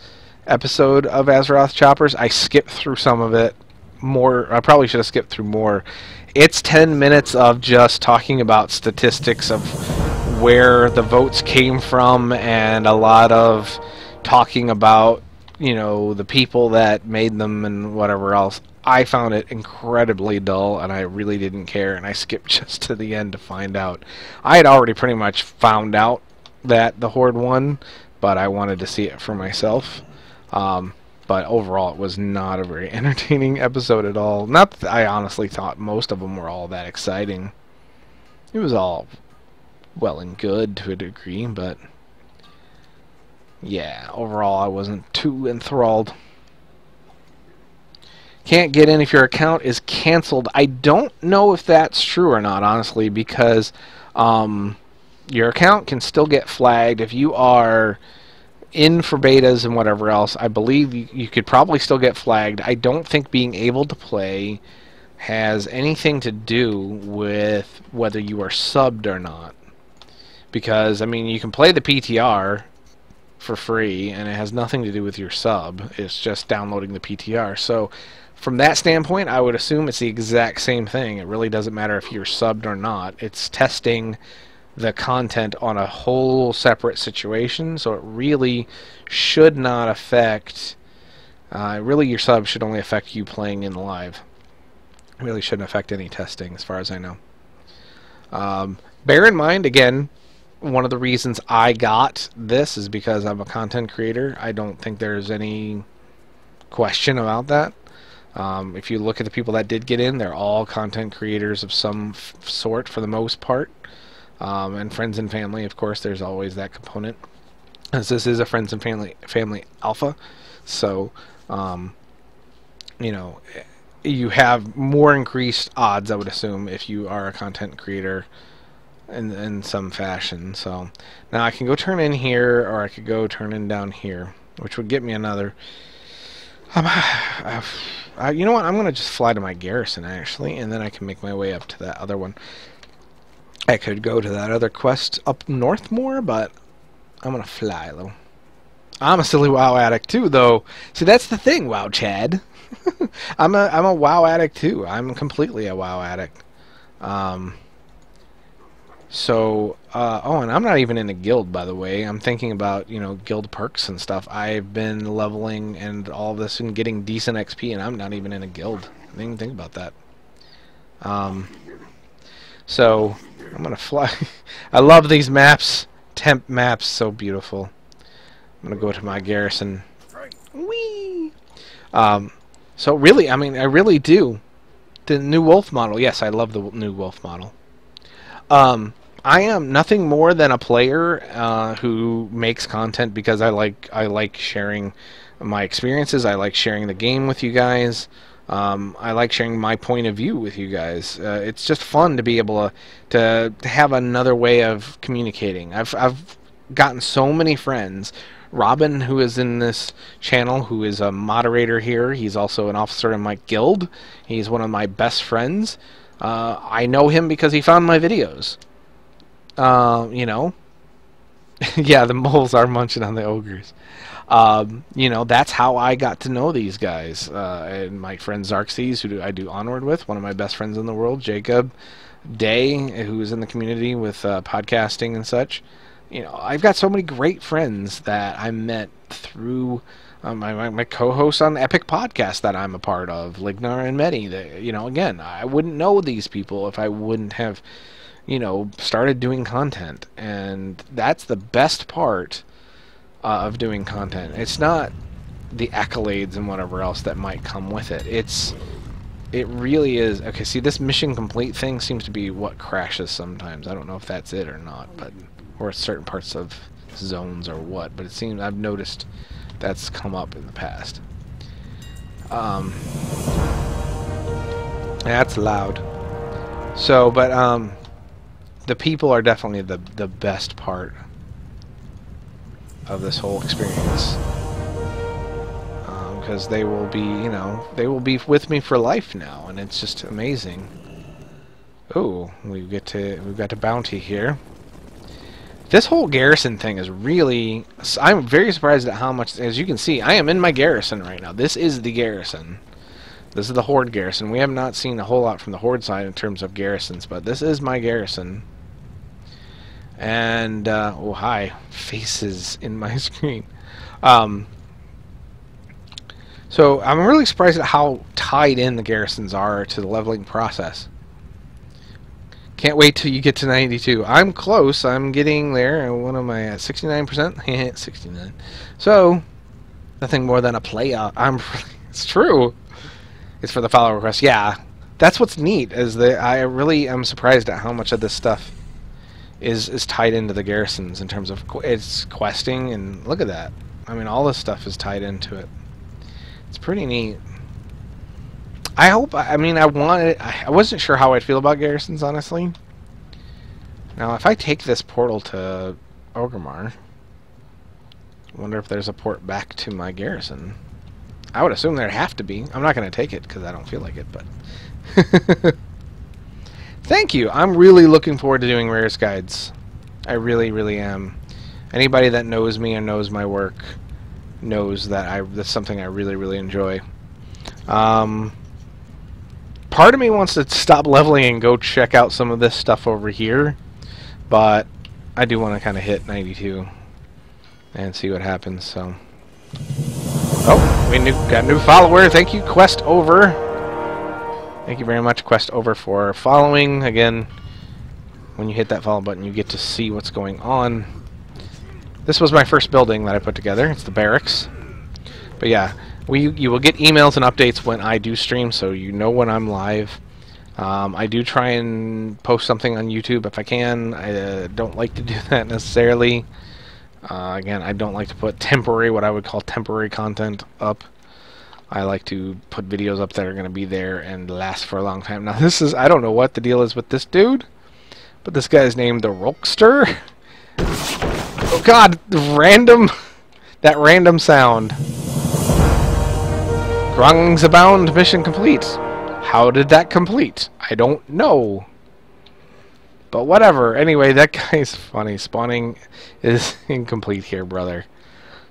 episode of Azeroth Choppers. I skipped through some of it. I probably should have skipped through more. It's 10 minutes of just talking about statistics of where the votes came from, and a lot of talking about, you know, the people that made them and whatever else. I found it incredibly dull, and I really didn't care, and I skipped just to the end to find out. I had already pretty much found out that the Horde won, but I wanted to see it for myself. But overall, it was not a very entertaining episode at all. Not that I honestly thought most of them were all that exciting. It was all well and good to a degree, but yeah, overall I wasn't too enthralled. Can't get in if your account is canceled. I don't know if that's true or not, honestly, because your account can still get flagged if you are in for betas and whatever else. I believe you could probably still get flagged. I don't think being able to play has anything to do with whether you are subbed or not. Because, I mean, you can play the PTR for free, and it has nothing to do with your sub. It's just downloading the PTR. So, from that standpoint, I would assume it's the exact same thing. It really doesn't matter if you're subbed or not. It's testing the content on a whole separate situation, so it really should not affect... really, your sub should only affect you playing in live. It really shouldn't affect any testing, as far as I know. Bear in mind, again, one of the reasons I got this is because I'm a content creator. I don't think there's any question about that. If you look at the people that did get in, they're all content creators of some sort for the most part. And friends and family, of course, there's always that component. As this is a friends and family alpha, so you know, you have more increased odds, I would assume, if you are a content creator in some fashion. So now I can go turn in here, or I could go turn in down here, which would get me another. You know what? I'm gonna just fly to my garrison actually, and then I can make my way up to that other one. I could go to that other quest up north more, but I'm gonna fly though. I'm a silly WoW addict too, though. See, that's the thing, WoW Chad. I'm a WoW addict too. I'm completely a WoW addict. Oh, and I'm not even in a guild, by the way. I'm thinking about, you know, guild perks and stuff. I've been leveling and all this and getting decent XP, and I'm not even in a guild. I didn't even think about that. So I'm gonna fly. I love these maps. Temp maps, so beautiful. I'm gonna go to my garrison. Whee! So really, I mean, I really do. The new wolf model. Yes, I love the new wolf model. I am nothing more than a player who makes content because I like sharing my experiences. I like sharing the game with you guys. I like sharing my point of view with you guys. It's just fun to be able to have another way of communicating. I've gotten so many friends. Robin, who is in this channel, who is a moderator here, he's also an officer in my guild. He's one of my best friends. I know him because he found my videos. You know, yeah, the moles are munching on the ogres. You know, that's how I got to know these guys. And my friend Xarxes, who I do Onward with, one of my best friends in the world, Jacob Day, who is in the community with podcasting and such. You know, I've got so many great friends that I met through my co-hosts on the Epic Podcast that I'm a part of, Lignar and Medi. You know, again, I wouldn't know these people if I wouldn't have, you know, started doing content. And that's the best part of doing content. It's not the accolades and whatever else that might come with it. It really is. Okay, see, this mission complete thing seems to be what crashes sometimes. I don't know if that's it or not, but or certain parts of zones or what, but it seems I've noticed that's come up in the past. That's loud. So, but the people are definitely the best part of this whole experience, because they will be, you know, they will be with me for life now, and it's just amazing. Ooh, we've got a bounty here. This whole garrison thing is really... I'm very surprised at how much... As you can see, I am in my garrison right now. This is the garrison. This is the Horde garrison. We have not seen a whole lot from the Horde side in terms of garrisons, but this is my garrison. And, oh, hi. Faces in my screen. So, I'm really surprised at how tied in the garrisons are to the leveling process. Can't wait till you get to 92. I'm close. I'm getting there. What am I at? 69%? 69. So, nothing more than a playout. It's true. It's for the follow request. Yeah. That's what's neat. I really am surprised at how much of this stuff is tied into the garrisons in terms of its questing, and look at that. I mean, all this stuff is tied into it. It's pretty neat. I hope, I mean, I wasn't sure how I'd feel about garrisons, honestly. Now, if I take this portal to Orgrimmar, I wonder if there's a port back to my garrison. I would assume there'd have to be. I'm not going to take it because I don't feel like it, but... Thank you. I'm really looking forward to doing Rares Guides. I really, really am. Anybody that knows me and knows my work knows that that's something I really, really enjoy. Part of me wants to stop leveling and go check out some of this stuff over here, but I do want to kind of hit 92 and see what happens. So, oh, we got a new follower. Thank you, Quest Over. Thank you very much, Quest Over, for following. Again, when you hit that follow button, you get to see what's going on. This was my first building that I put together. It's the barracks. But yeah. You will get emails and updates when I do stream, so you know when I'm live. I do try and post something on YouTube if I can. I don't like to do that necessarily. Again, I don't like to put what I would call temporary content up. I like to put videos up that are going to be there and last for a long time. Now I don't know what the deal is with this dude, but this guy is named the Rolkster. Oh god, that random sound. Grungs Abound mission complete. How did that complete? I don't know. But whatever. Anyway, that guy's funny. Spawning is incomplete here, brother.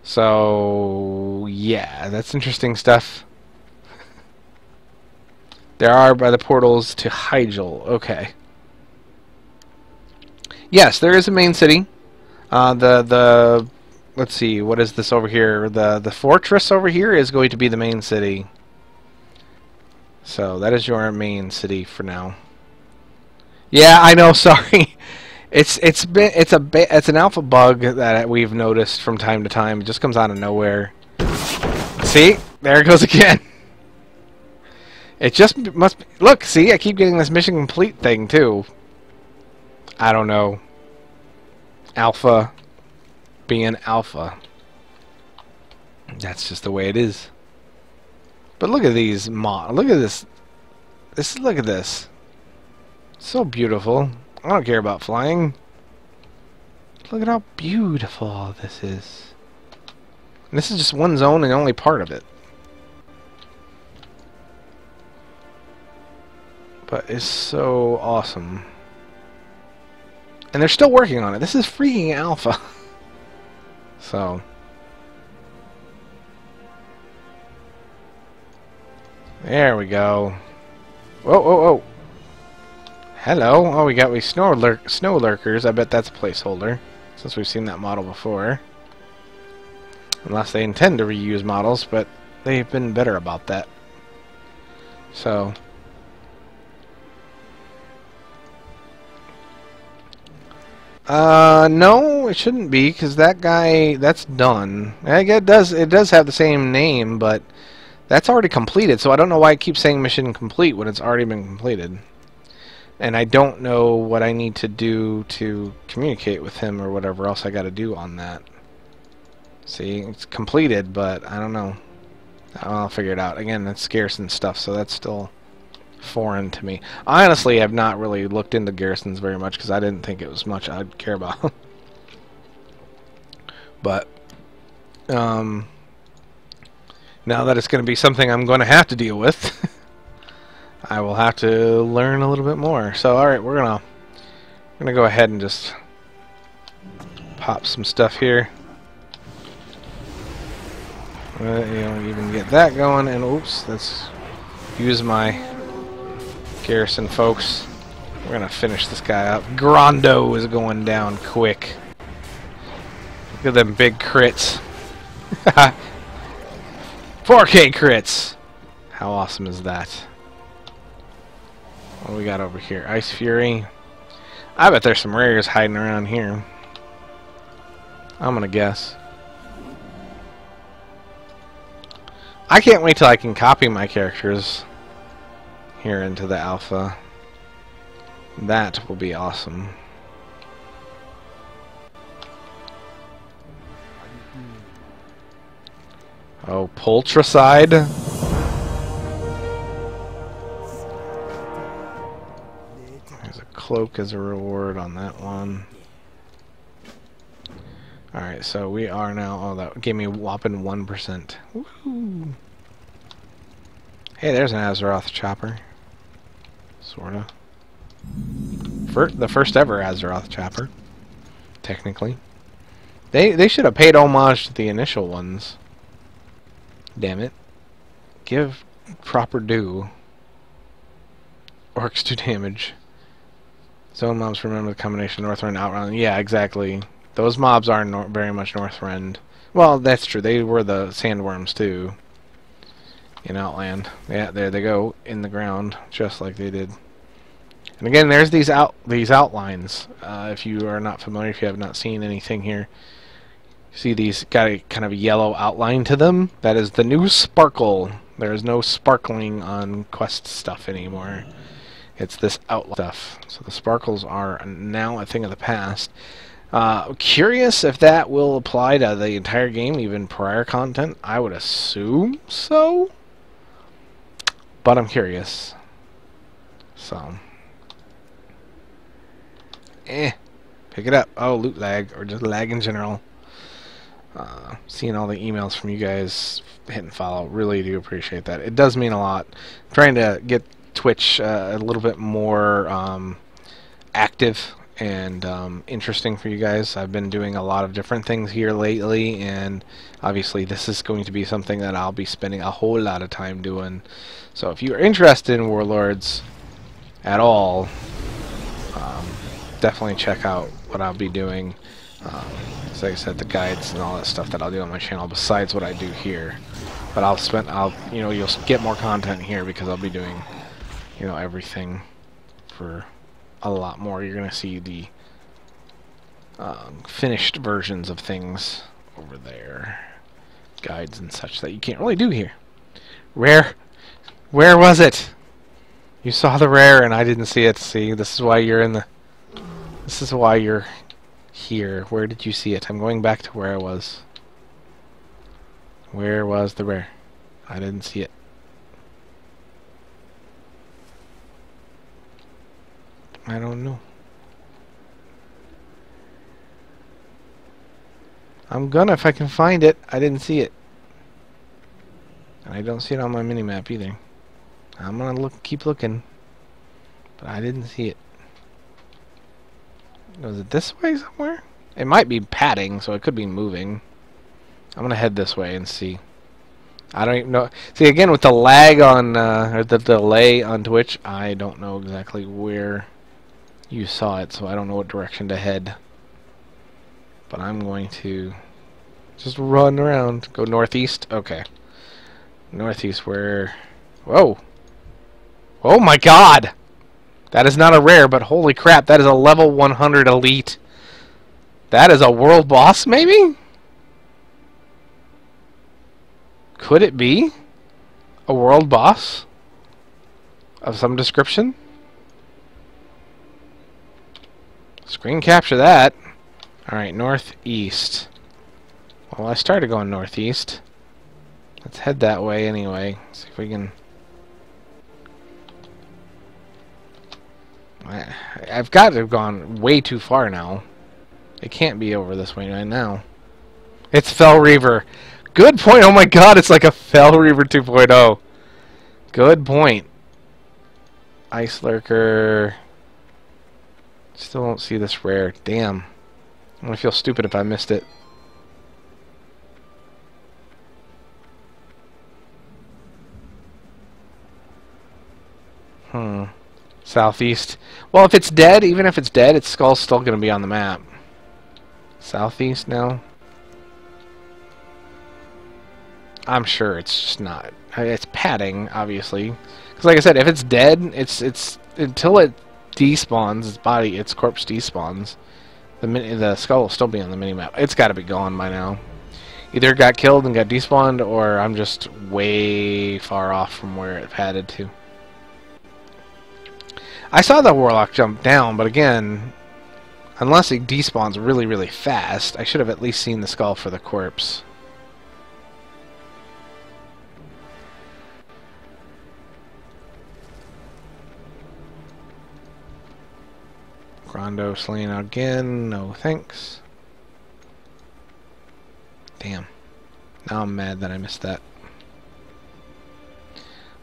So, yeah, that's interesting stuff. There are by the portals to Hyjal. Okay. Yes, there is a main city. Let's see, what is this over here? The fortress over here is going to be the main city. So that is your main city for now. Yeah, I know. Sorry, it's an alpha bug that we've noticed from time to time. It just comes out of nowhere. See, there it goes again. It just must be, look. See, I keep getting this mission complete thing too. I don't know. Alpha. Being alpha. That's just the way it is. But look at these look at this. Look at this. So beautiful. I don't care about flying. Look at how beautiful this is. And this is just one zone and only part of it. But it's so awesome. And they're still working on it. This is freaking alpha. So, There we go. Whoa, whoa, whoa. Hello. Oh, we got snow lurkers. I bet that's a placeholder, since we've seen that model before. Unless they intend to reuse models, but they've been better about that. So... no, it shouldn't be, because that guy, that's done. It does have the same name, but that's already completed, so I don't know why it keeps saying mission complete when it's already been completed. And I don't know what I need to do to communicate with him or whatever else I got to do on that. See, it's completed, but I don't know. I'll figure it out. Again, that's Garrison stuff, so that's still foreign to me. I honestly have not really looked into garrisons very much because I didn't think it was much I'd care about. But now that it's going to be something I'm going to have to deal with, I will have to learn a little bit more. So, all right, we're gonna go ahead and just pop some stuff here. You know, even get that going, and oops, let's use my garrison, folks. We're gonna finish this guy up. Grondo is going down quick. Look at them big crits. 4K crits. How awesome is that? What do we got over here? Ice Fury. I bet there's some rares hiding around here. I'm gonna guess. I can't wait till I can copy my characters here into the alpha. That will be awesome. Oh, Poltricide? There's a cloak as a reward on that one. Alright, so we are now... Oh, that gave me a whopping 1%. Woohoo! Hey, there's an Azeroth chopper. Sorta. The first ever Azeroth chopper. Technically. They should have paid homage to the initial ones. Damn it. Give proper due. Orcs do damage. Zone mobs remember the combination Northrend, Outrun. Yeah, exactly. Those mobs are very much Northrend. Well, that's true. They were the sandworms too. In Outland. Yeah, there they go. In the ground. Just like they did. And again, there's these outlines. If you are not familiar, if you have not seen anything here. See these got a kind of yellow outline to them? That is the new sparkle. There is no sparkling on quest stuff anymore. It's this outline stuff. So the sparkles are now a thing of the past. Curious if that will apply to the entire game, even prior content. I would assume so. But I'm curious. So. Pick it up. Oh, loot lag. Or just lag in general. Seeing all the emails from you guys hitting follow, really do appreciate that. It does mean a lot. I'm trying to get Twitch a little bit more active and interesting for you guys. I've been doing a lot of different things here lately, and obviously this is going to be something that I'll be spending a whole lot of time doing. So if you're interested in Warlords at all, definitely check out what I'll be doing. As I said, the guides and all that stuff that I'll do on my channel besides what I do here. But you'll get more content here because I'll be doing, everything for a lot more. You're gonna see the finished versions of things over there, guides and such that you can't really do here. Where was it? You saw the rare and I didn't see it. See, this is why you're here. Where did you see it? I'm going back to where I was. Where was the rare? I didn't see it. I don't know. I'm gonna if I can find it. I didn't see it. And I don't see it on my minimap either. I'm gonna keep looking. But I didn't see it. Was it this way somewhere? It might be padding, so it could be moving. I'm gonna head this way and see. I don't even know. See, again, with the lag on, or the delay on Twitch, I don't know exactly where you saw it, so I don't know what direction to head. But I'm going to just run around. Go northeast? Okay. Northeast where... Whoa! Oh my god! That is not a rare, but holy crap, that is a level 100 elite. That is a world boss, maybe? Could it be a world boss of some description? Screen capture that. Alright, northeast. Well, I started going northeast. Let's head that way anyway. See if we can... I've got to have gone way too far now. It can't be over this way right now. It's Fell Reaver. Good point. Oh my god, it's like a Fell Reaver 2.0. Good point. Ice Lurker. Still don't see this rare. Damn. I'm gonna feel stupid if I missed it. Southeast. Well, if it's dead, even if it's dead, its skull's still gonna be on the map. Southeast now? I'm sure it's just not. It's padding, obviously. Because like I said, if it's dead, it's until it despawns, its corpse despawns, the skull will still be on the minimap. It's got to be gone by now. Either it got killed and got despawned, or I'm just way far off from where it padded to. I saw the Warlock jump down, but again, unless it despawns really, really fast, I should have at least seen the skull for the corpse. Grondo slain again, no thanks. Damn. Now I'm mad that I missed that.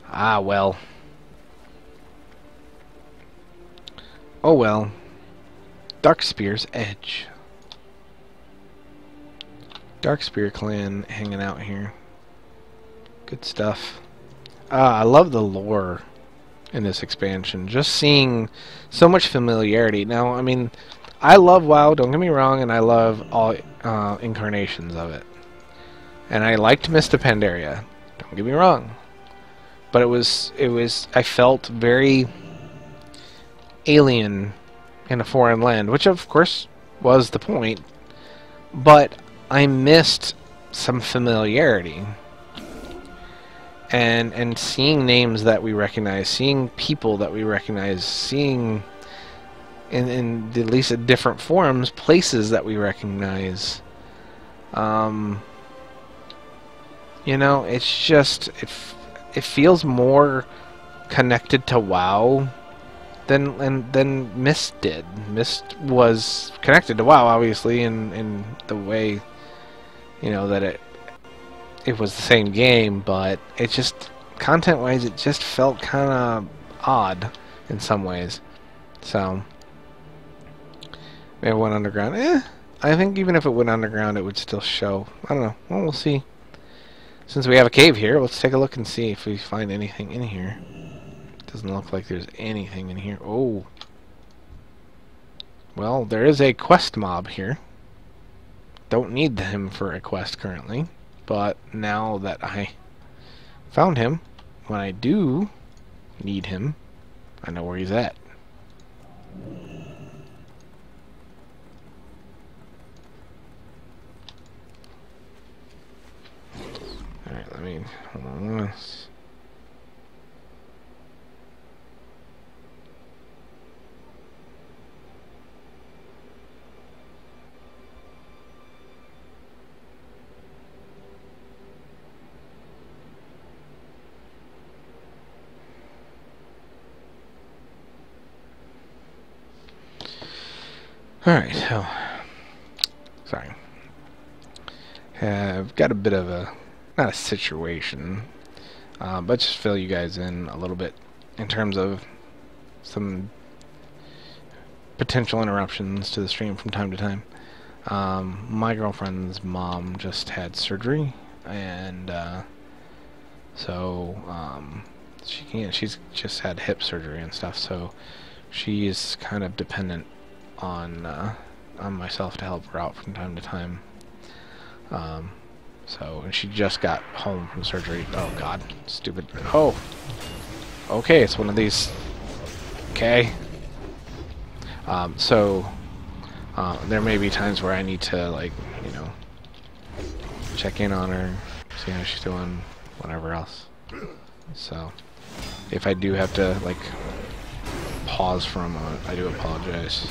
Ah, well. Oh well. Darkspear's Edge. Darkspear clan hanging out here. Good stuff. I love the lore in this expansion. Just seeing so much familiarity. Now, I mean, I love WoW, don't get me wrong, and I love all incarnations of it. And I liked Mist of Pandaria, don't get me wrong. But I felt very alien in a foreign land, which of course was the point. But I missed some familiarity. And seeing names that we recognize, seeing people that we recognize, seeing in at least at different forms, places that we recognize. You know, it's just it feels more connected to WoW than Myst did. Myst was connected to WoW, obviously, in the way, you know, that it was the same game, but it just, content-wise, it just felt kind of odd in some ways. So, maybe it went underground. I think even if it went underground, it would still show. I don't know. Well, we'll see. Since we have a cave here, let's take a look and see if we find anything in here. Doesn't look like there's anything in here. Oh. Well, there is a quest mob here. Don't need him for a quest currently. But now that I found him, when I do need him, I know where he's at. Alright, let me hold on this. Alright, so, sorry. I've got a bit of a, not a situation, but just fill you guys in a little bit in terms of some potential interruptions to the stream from time to time. My girlfriend's mom just had surgery, and So she can't. She's just had hip surgery and stuff, so she's kind of dependent on myself to help her out from time to time. So, and she just got home from surgery. Oh God, stupid. Oh, okay, it's one of these. Okay. There may be times where I need to, like, you know, check in on her, see how she's doing, whatever else. So, if I do have to, like, pause for a moment, I do apologize.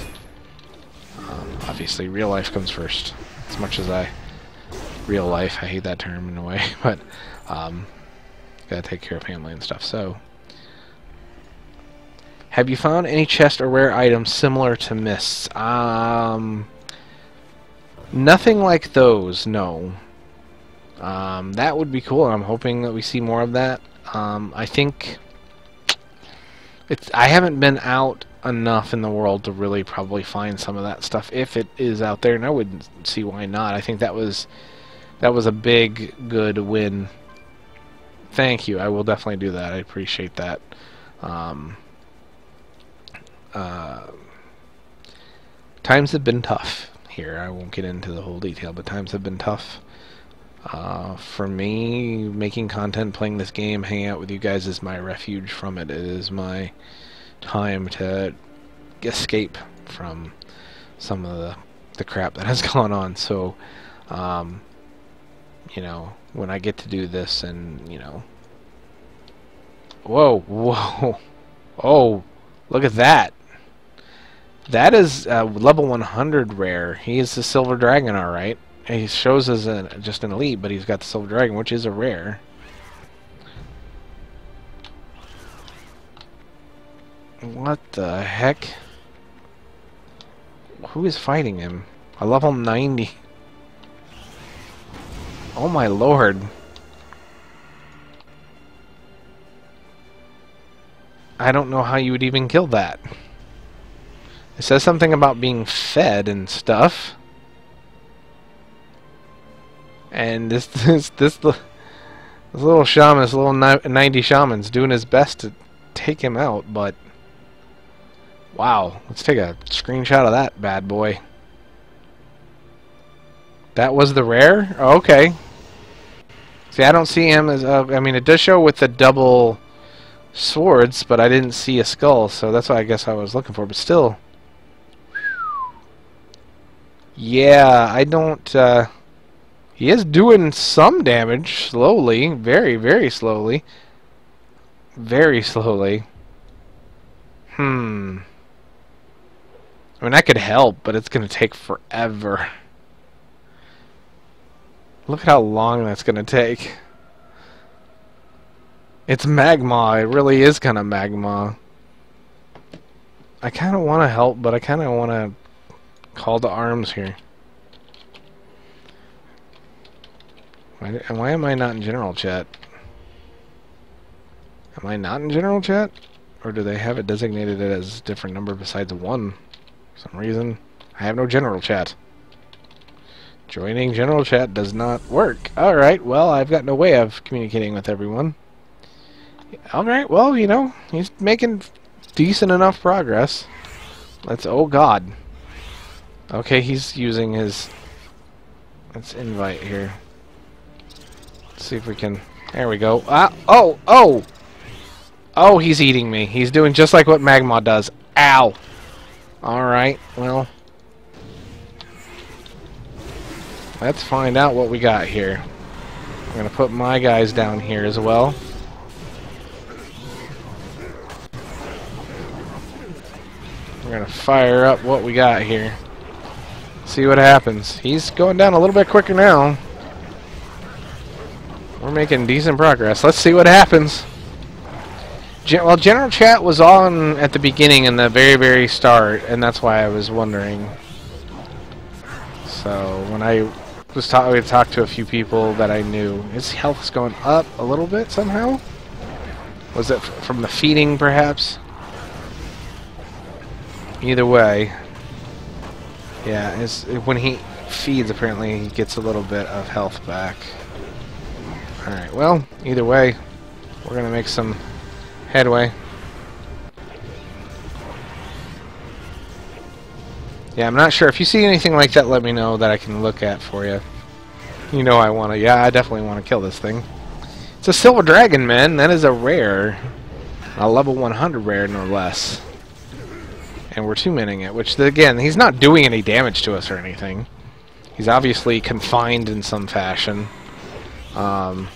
Obviously, real life comes first. As much as real life, I hate that term in a way, but, gotta take care of family and stuff, so. Have you found any chest or rare items similar to mists? Nothing like those, no. That would be cool. I'm hoping that we see more of that. I think I haven't been out enough in the world to really probably find some of that stuff if it is out there, and I wouldn't see why not. I think that was a big, good win. Thank you. I will definitely do that. I appreciate that. Times have been tough here. I won't get into the whole detail, but times have been tough. For me, making content, playing this game, hanging out with you guys is my refuge from it. It is my time to escape from some of the crap that has gone on. So, you know, when I get to do this and, you know... Whoa, whoa. Oh, look at that. That is level 100 rare. He is the Silver Dragon, alright. He shows as just an elite, but he's got the Silver Dragon, which is a rare. What the heck? Who is fighting him? A level 90. Oh my lord. I don't know how you would even kill that. It says something about being fed and stuff. And this little shaman, this little 90 shaman's doing his best to take him out, but wow, let's take a screenshot of that bad boy. That was the rare? Oh, okay. See, I don't see him as I mean, it does show with the double swords, but I didn't see a skull, so that's what I guess I was looking for, but still. Yeah, I don't, he is doing some damage, slowly, very, very slowly. Very slowly. I mean, I could help, but it's gonna take forever. Look at how long that's gonna take. It's magma, it really is kinda magma. I kinda wanna help, but I kinda wanna call to arms here. Why am I not in general chat? Am I not in general chat? Or do they have it designated as a different number besides 1? For some reason, I have no general chat. Joining general chat does not work. Alright, well, I've got no way of communicating with everyone. Alright, well, you know, he's making decent enough progress. Oh god. Okay, he's using his... Let's invite here. Let's see if we can... There we go. Ah! Oh! Oh! Oh, he's eating me. He's doing just like what Magma does. Ow! Alright, well... Let's find out what we got here. I'm gonna put my guys down here as well. We're gonna fire up what we got here. See what happens. He's going down a little bit quicker now. We're making decent progress. Let's see what happens. Well, general chat was on at the beginning in the very, very start, and that's why I was wondering. So when I was we talked to a few people that I knew, his health's going up a little bit somehow. Was it from the feeding, perhaps? Either way, yeah. When he feeds, apparently he gets a little bit of health back. All right. Well, either way, we're gonna make some headway. Yeah, I'm not sure. If you see anything like that, let me know that I can look at for you. You know I want to. Yeah, I definitely want to kill this thing. It's a silver dragon, man. That is a rare. A level 100 rare, no less. And we're 2-minning it, which, again, he's not doing any damage to us or anything. He's obviously confined in some fashion. That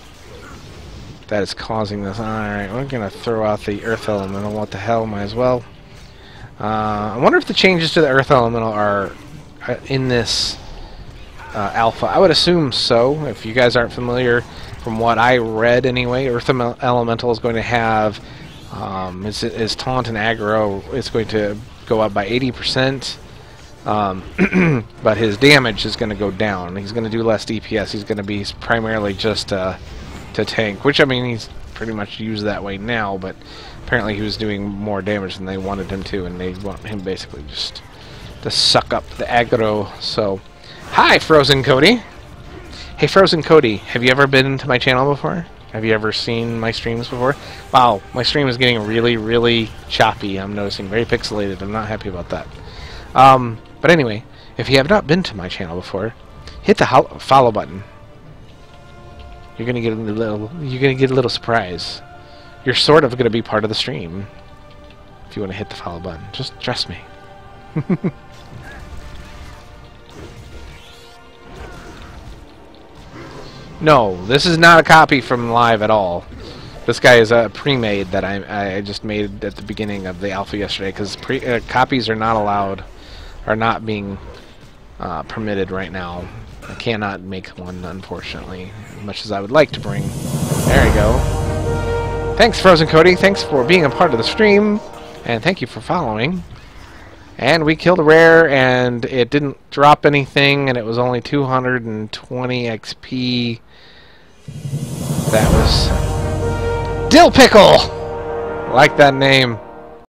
is causing this. Alright, we're going to throw out the Earth Elemental. What the hell, might as well. I wonder if the changes to the Earth Elemental are in this alpha. I would assume so. If you guys aren't familiar, from what I read anyway, Earth Elemental is going to have his taunt and aggro is going to go up by 80%, but his damage is going to go down. He's going to do less DPS. He's going to be primarily just to tank, which, I mean, he's pretty much used that way now, but apparently he was doing more damage than they wanted him to, and they want him basically just to suck up the aggro. So, hi, Frozen Cody. Hey, Frozen Cody, have you ever been to my channel before? Have you ever seen my streams before? Wow, my stream is getting really, really choppy. I'm noticing very pixelated. I'm not happy about that. But anyway, if you have not been to my channel before, hit the follow button. You're gonna get a little surprise. You're sort of gonna be part of the stream if you want to hit the follow button. Just trust me. No, this is not a copy from live at all. This guy is a pre-made that I just made at the beginning of the alpha yesterday, because copies are not allowed, are not being permitted right now. I cannot make one, unfortunately, as much as I would like to bring. There you go. Thanks, Frozen Cody. Thanks for being a part of the stream, and thank you for following. And we killed a rare, and it didn't drop anything, and it was only 220 XP. That was Dill Pickle! I like that name.